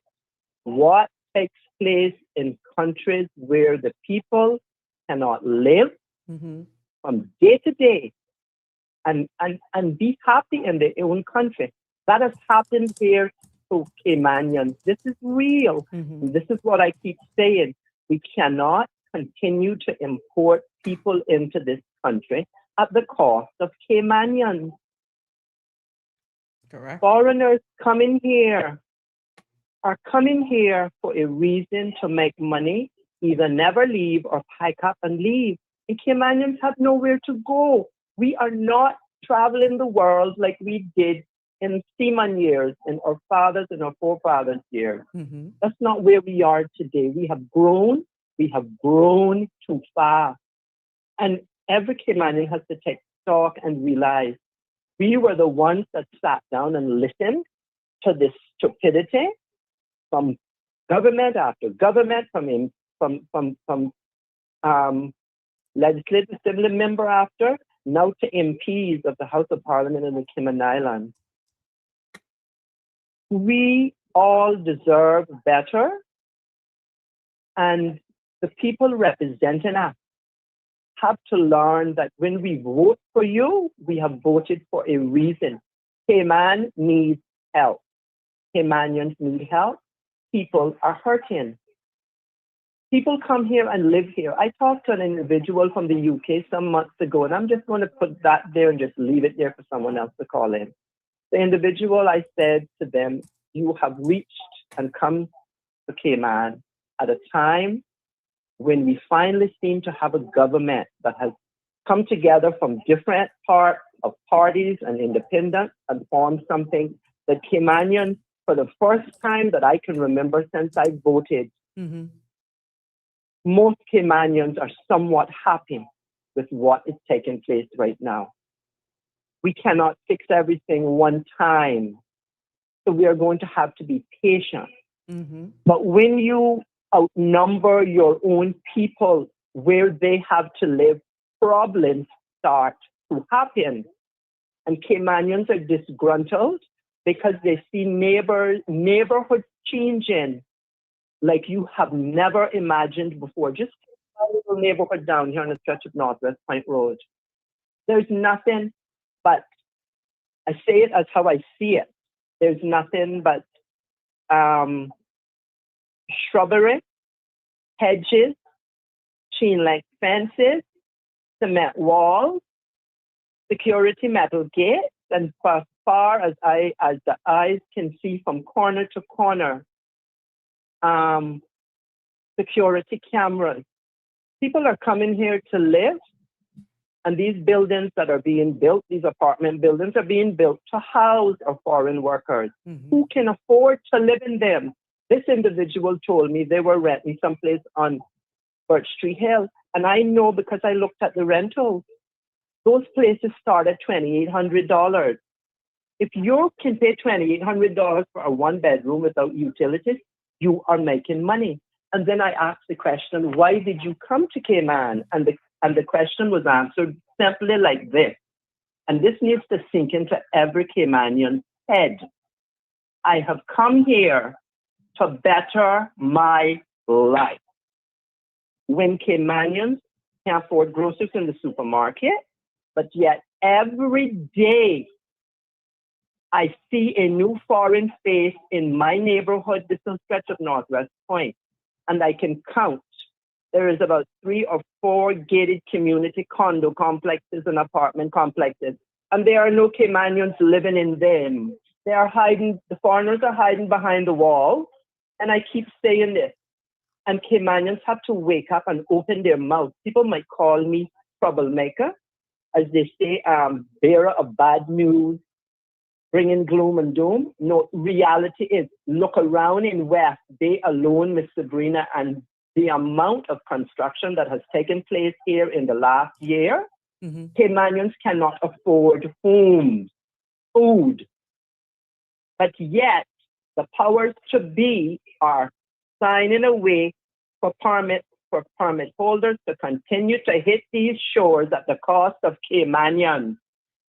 what takes place in countries where the people cannot live
Mhm.
from day to day and be happy in their own country? That has happened here to Caymanians. This is real.
Mhm.
This is what I keep saying. We cannot continue to import people into this country at the cost of Caymanians.
Correct.
Foreigners are coming here for a reason to make money, either never leave or pack up and leave. And Caymanians have nowhere to go. We are not traveling the world like we did in seaman years, in our fathers and our forefathers' years.
Mhm.
That's not where we are today. We have grown too fast. And every Caymanian has to take stock and realize we were the ones that sat down and listened to this stupidity from government after government, from legislative assembly member after, now to MPs of the House of Parliament in the Cayman Islands. We all deserve better, and the people representing us have to learn that when we vote for you, we have voted for a reason. Cayman needs help. Caymanians need help. People are hurting. People come here and live here. I talked to an individual from the UK some months ago, and I'm just going to put that there and just leave it there for someone else to call in. The individual, I said to them, you have reached and come to Cayman at a time when we finally seem to have a government that has come together from different parts of parties and independents and formed something that Caymanians, for the first time that I can remember since I voted,
Mhm.
most Caymanians are somewhat happy with what is taking place right now. We cannot fix everything one time, so we are going to have to be patient.
Mhm.
But when you outnumber your own people where they have to live, problems start to happen. And Caymanians are disgruntled because they see neighborhoods changing like you have never imagined before. Just a little neighborhood down here on the stretch of Northwest Point Road. There's nothing but, I say it as how I see it, there's nothing but shrubbery, hedges, chain-link fences, cement walls, security metal gates, and as far as the eyes can see from corner to corner, security cameras. People are coming here to live, and these buildings that are being built, these apartment buildings are being built to house our foreign workers.
Mhm.
Who can afford to live in them? This individual told me they were renting someplace on Birch Tree Hill, and I know because I looked at the rentals. Those places start at $2,800. If you can pay $2,800 for a one-bedroom without utilities, you are making money. And then I asked the question, why did you come to Cayman? And the question was answered simply like this. And this needs to sink into every Caymanian's head. I have come here to better my life. When Caymanians can't afford groceries in the supermarket, but yet every day I see a new foreign face in my neighborhood, this is a stretch of Northwest Point, and I can count. There is about 3 or 4 gated community condo complexes and apartment complexes, and there are no Caymanians living in them. They are hiding, the foreigners are hiding behind the wall, and I keep saying this, and Caymanians have to wake up and open their mouth. People might call me troublemaker. as they say, bearer of bad news, bringing gloom and doom. No, reality is, look around in West Bay alone, Miss Sabrina, and the amount of construction that has taken place here in the last year. Caymanians cannot afford homes, food, but yet the powers to be are signing away for permit holders to continue to hit these shores at the cost of Caymanians.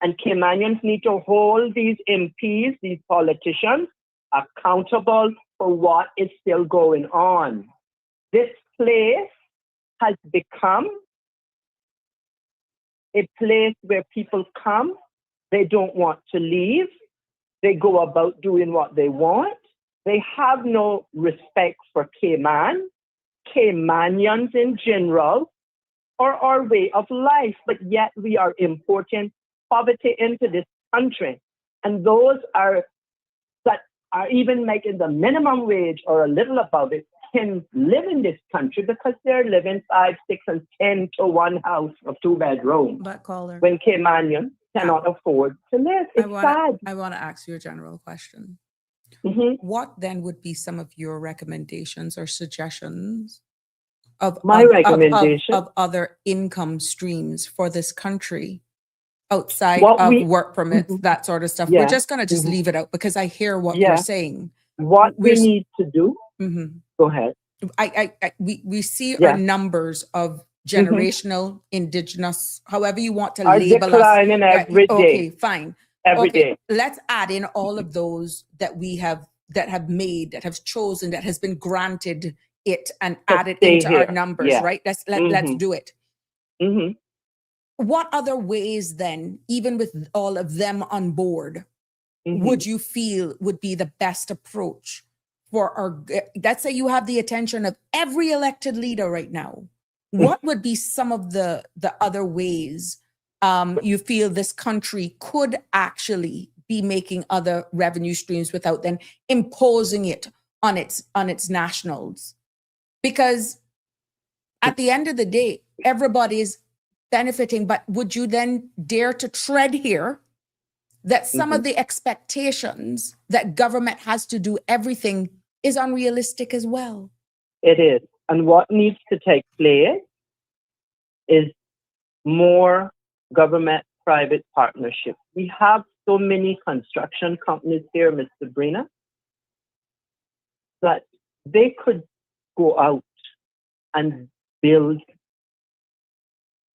And Caymanians need to hold these MPs, these politicians, accountable for what is still going on. This place has become a place where people come, they don't want to leave, they go about doing what they want, they have no respect for Cayman, Caymanians in general, or our way of life, but yet we are importing poverty into this country. And those that are even making the minimum wage or a little above it can live in this country because they're living 5, 6, and 10 to one house of 2 bedrooms.
But caller,
when Caymanians cannot afford to live. It's sad.
I want to ask you a general question. What then would be some of your recommendations or suggestions of other income streams for this country outside of work permits, that sort of stuff? We're just going to leave it out because I hear what you're saying.
What we need to do. Go ahead.
We see our numbers of generational, indigenous, however you want to label
declining
us.
Every day.
Okay, fine.
Every day.
Let's add in all of those that we have, that have made, that have chosen, that has been granted it and added into our numbers, right? Let's do it. What other ways then, even with all of them on board, would you feel would be the best approach for our, let's say you have the attention of every elected leader right now. What would be some of the other ways you feel this country could actually be making other revenue streams without then imposing it on its nationals? Because at the end of the day, everybody's benefiting, but would you then dare to tread here that some of the expectations that government has to do everything is unrealistic as well?
It is. And what needs to take place is more government-private partnership. We have so many construction companies here, Ms. Sabrina, that they could go out and build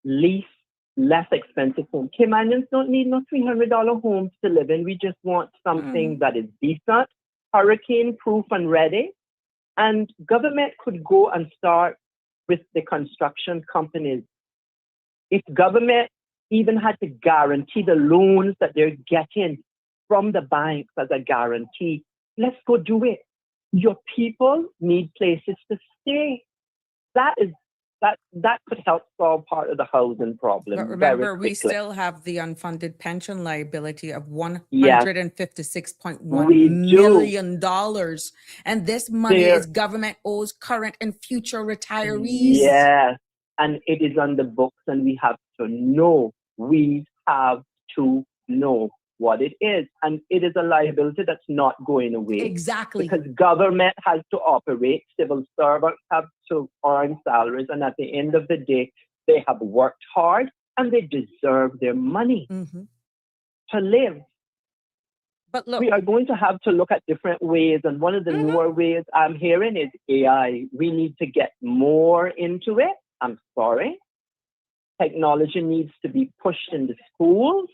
less expensive homes. Caymanians don't need no $300 homes to live in. We just want something that is decent, hurricane-proof and ready. And government could go and start with the construction companies. If government even had to guarantee the loans that they're getting from the banks as a guarantee, let's go do it. Your people need places to stay. That could help solve part of the housing problem.
But remember, we still have the unfunded pension liability of $156.1 million. And this money is government owes current and future retirees.
Yes, and it is on the books, and we have to know. We have to know what it is. And it is a liability that's not going away.
Exactly.
Because government has to operate, civil servants have to earn salaries, and at the end of the day, they have worked hard and they deserve their money to live.
But look,
we are going to have to look at different ways, and one of the newer ways I'm hearing is AI. We need to get more into it. I'm sorry. Technology needs to be pushed in the schools.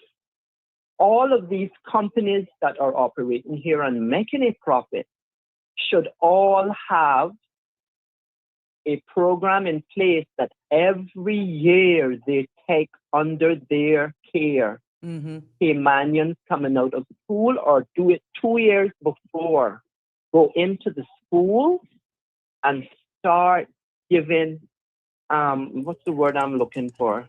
All of these companies that are operating here and making a profit should all have a program in place that every year they take under their care Caymanians coming out of school, or do it 2 years before. Go into the schools and start giving, what's the word I'm looking for?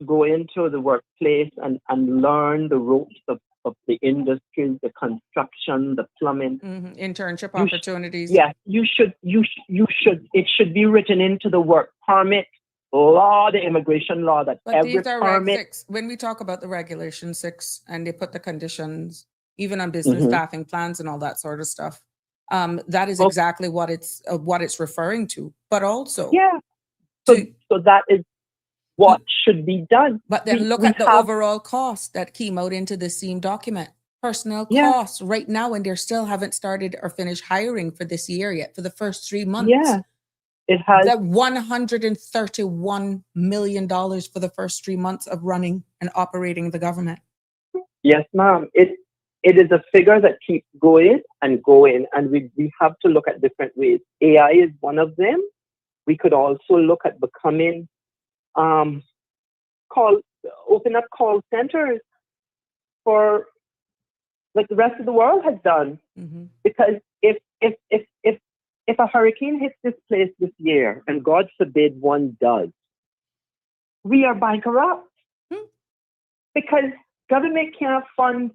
Go into the workplace and learn the ropes of the industries, the construction, the plumbing.
Internship opportunities.
Yes, you should, it should be written into the work permit law, the immigration law, that
But
every
these are Reg
permit.
6. When we talk about the Regulation 6 and they put the conditions, even on business staffing plans and all that sort of stuff, that is
Okay.
exactly what it's referring to. But also,
Yeah. So,
to,
so that is what should be done.
but then look
We
at the
have,
overall cost that came out into the same document. Personnel
yeah,
costs right now, and they still haven't started or finished hiring for this year yet, for the first 3 months.
yeah, it has,
The $131 million for the first 3 months of running and operating the government.
yes, ma'am. It is a figure that keeps going and going, and we have to look at different ways. AI is one of them. We could also look at becoming, open up call centers for, like the rest of the world has done.
Mm-hmm.
Because if a hurricane hits this place this year, and God forbid one does, we are bankrupt. Because government can't fund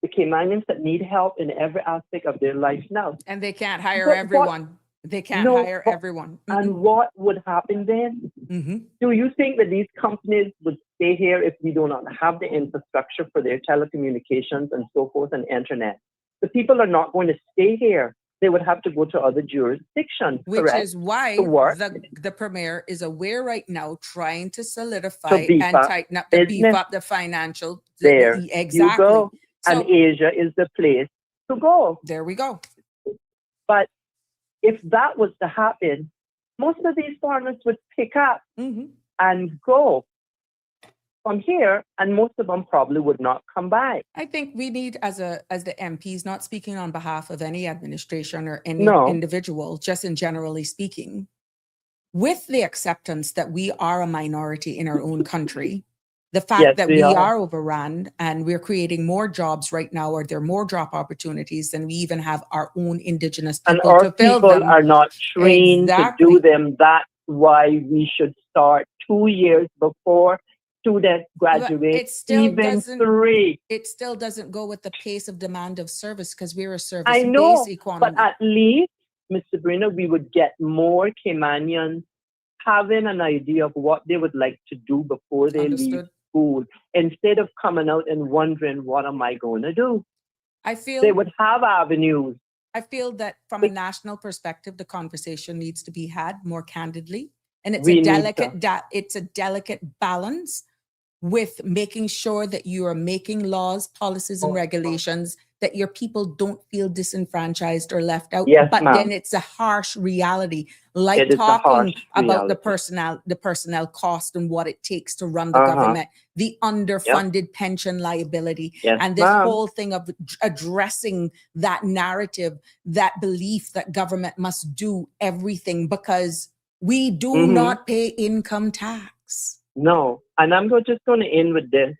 the Caymanians that need help in every aspect of their life now.
And they can't hire
But
everyone. They can't
no,
hire
but-
everyone.
And what would happen then?
Mm-hmm.
Do you think that these companies would stay here if we do not have the infrastructure for their telecommunications and so forth and internet? The people are not going to stay here. They would have to go to other jurisdictions,
Which
correct?
is why
To work.
the premier is aware right now, trying to solidify
To beef
and
up
tighten up, to beef
business.
up the financial.
There
Exactly.
you go.
So
And Asia is the place to go.
there we go.
But if that was to happen, most of these foreigners would pick up
Mm-hmm.
and go from here, and most of them probably would not come back.
I think we need, as the MPs, not speaking on behalf of any administration or any
No.
individual, just in generally speaking, with the acceptance that we are a minority in our own country, the fact
Yes,
that
we
we
are.
are overrun and we're creating more jobs right now, or there are more job opportunities than we even have our own indigenous
And
people
our
to fill
people
them.
are not trained
Exactly.
to do them. That's why we should start 2 years before students graduate,
it still
even
doesn't-
3.
It still doesn't go with the pace of demand of service, because we're a
I
service-based
know,
economy.
but at least, Ms. Sabrina, we would get more Caymanians having an idea of what they would like to do before they leave
Understood.
school, instead of coming out and wondering, what am I going to do?
I feel
They would have avenues.
I feel that from a national perspective, the conversation needs to be had more candidly, and it's
We
a
need
delicate it's a delicate balance with making sure that you are making laws, policies, and regulations that your people don't feel disenfranchised or left out.
Yes,
but
ma'am.
then it's a harsh reality, like
It is a
talking
harsh
about the
reality.
personnel cost and what it takes to run the
Uh-huh.
government, the underfunded pension liability,
Yes,
and this
ma'am.
whole thing of addressing that narrative, that belief that government must do everything because we do
Mhm.
not pay income tax.
No, and I'm just going to end with this.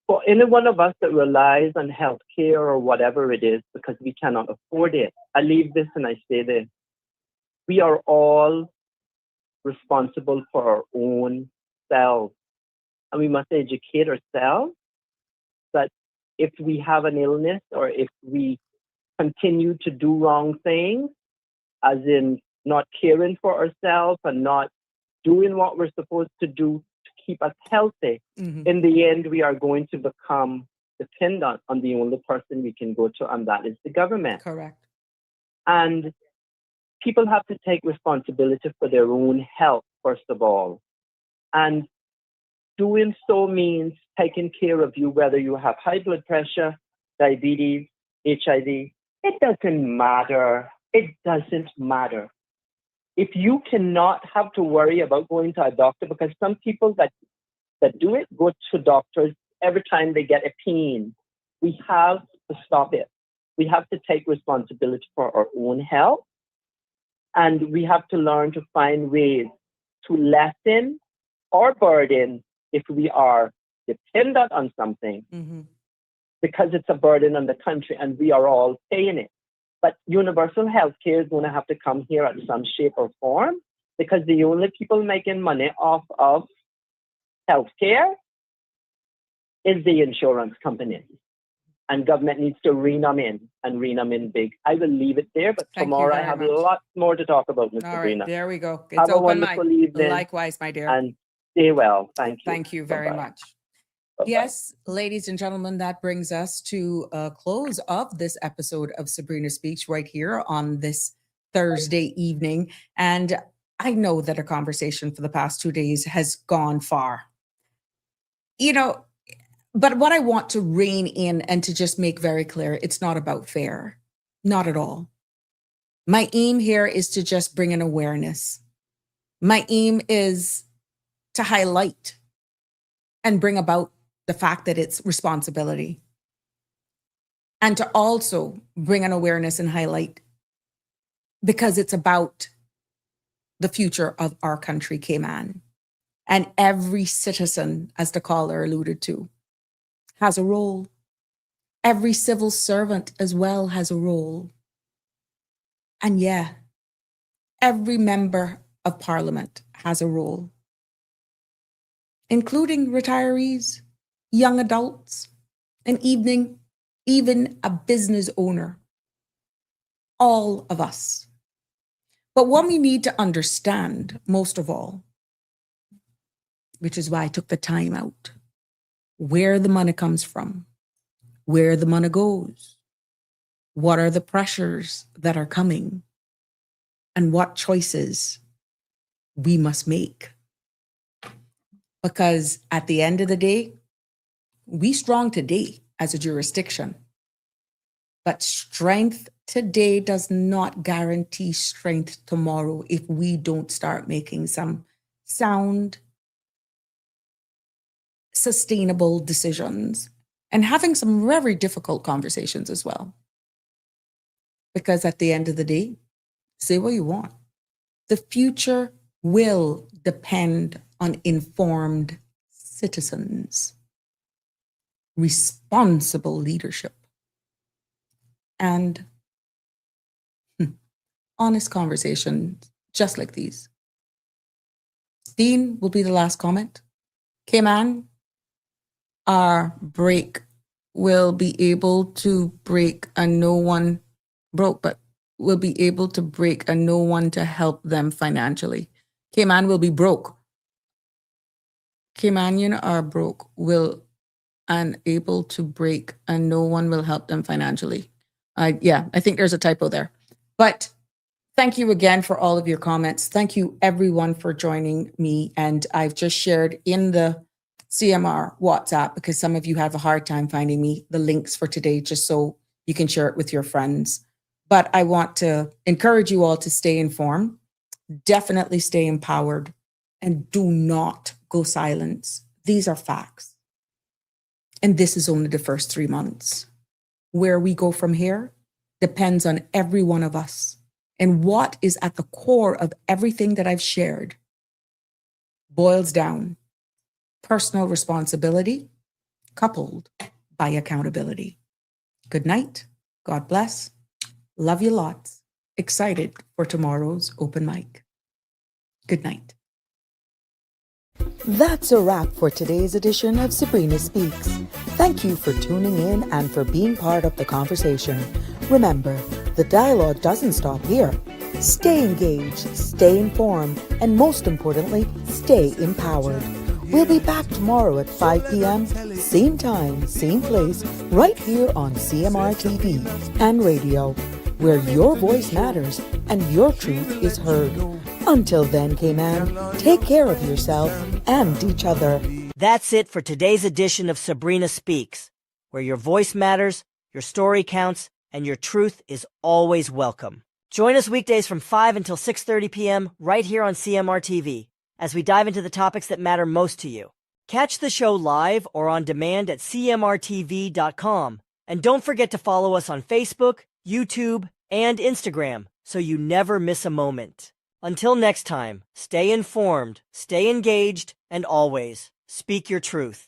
For any one of us that relies on healthcare or whatever it is because we cannot afford it, I leave this and I say this. We are all responsible for our own selves. And we must educate ourselves that if we have an illness or if we continue to do wrong things, as in not caring for ourselves and not doing what we're supposed to do to keep us healthy,
Mhm.
in the end, we are going to become dependent on the only person we can go to, and that is the government.
Correct.
And people have to take responsibility for their own health, first of all. And doing so means taking care of you, whether you have high blood pressure, diabetes, HIV. It doesn't matter. It doesn't matter. If you cannot have to worry about going to a doctor, because some people that do it go to doctors every time they get a pain. We have to stop it. We have to take responsibility for our own health. And we have to learn to find ways to lessen our burden if we are dependent on something,
Mhm.
because it's a burden on the country and we are all paying it. But universal health care is going to have to come here in some shape or form, because the only people making money off of health care is the insurance companies. And government needs to rein them in and rein them in big. I will leave it there, but
Thank you
tomorrow I
very
have
much.
lots more to talk about, Miss
All
Sabrina.
right, there we go. It's
Have a
open mic.
wonderful evening.
Likewise, my dear.
And stay well. Thank you.
Thank you very
Bye-bye.
much.
Bye-bye.
Yes, ladies and gentlemen, that brings us to a close of this episode of Sabrina Speaks right here on this Thursday evening. And I know that a conversation for the past 2 days has gone far. But what I want to rein in and to just make very clear, it's not about fair. Not at all. My aim here is to just bring an awareness. My aim is to highlight and bring about the fact that it's responsibility. And to also bring an awareness and highlight because it's about the future of our country, Cayman. And every citizen, as the caller alluded to, has a role. Every civil servant as well has a role. And yeah, every member of parliament has a role, including retirees, young adults, and even a business owner. All of us. But what we need to understand, most of all, which is why I took the time out, where the money comes from, where the money goes, what are the pressures that are coming, and what choices we must make. Because at the end of the day, we strong today as a jurisdiction, but strength today does not guarantee strength tomorrow if we don't start making some sound, sustainable decisions and having some very difficult conversations as well. Because at the end of the day, say what you want. The future will depend on informed citizens, responsible leadership, and honest conversations just like these. Dean will be the last comment. Cayman, our break will be able to break and no one broke, but will be able to break and no one to help them financially. Cayman will be broke. Caymanian are broke, will unable to break and no one will help them financially. I think there's a typo there. But thank you again for all of your comments. Thank you everyone for joining me. And I've just shared in the CMR WhatsApp, because some of you have a hard time finding me, the links for today, just so you can share it with your friends. But I want to encourage you all to stay informed, definitely stay empowered, and do not go silent. These are facts. And this is only the first 3 months. Where we go from here depends on every one of us. And what is at the core of everything that I've shared boils down personal responsibility coupled by accountability. Good night. God bless. Love you lots. Excited for tomorrow's open mic. Good night.
That's a wrap for today's edition of Sabrina Speaks. Thank you for tuning in and for being part of the conversation. Remember, the dialogue doesn't stop here. Stay engaged, stay informed, and most importantly, stay empowered. We'll be back tomorrow at 5 p.m., same time, same place, right here on CMR TV and radio, where your voice matters and your truth is heard. Until then, Cayman, take care of yourself and each other.
That's it for today's edition of Sabrina Speaks, where your voice matters, your story counts, and your truth is always welcome. Join us weekdays from 5 until 6:30 p.m. right here on CMR TV as we dive into the topics that matter most to you. Catch the show live or on demand at cmrtv.com. And don't forget to follow us on Facebook, YouTube, and Instagram so you never miss a moment. Until next time, stay informed, stay engaged, and always speak your truth.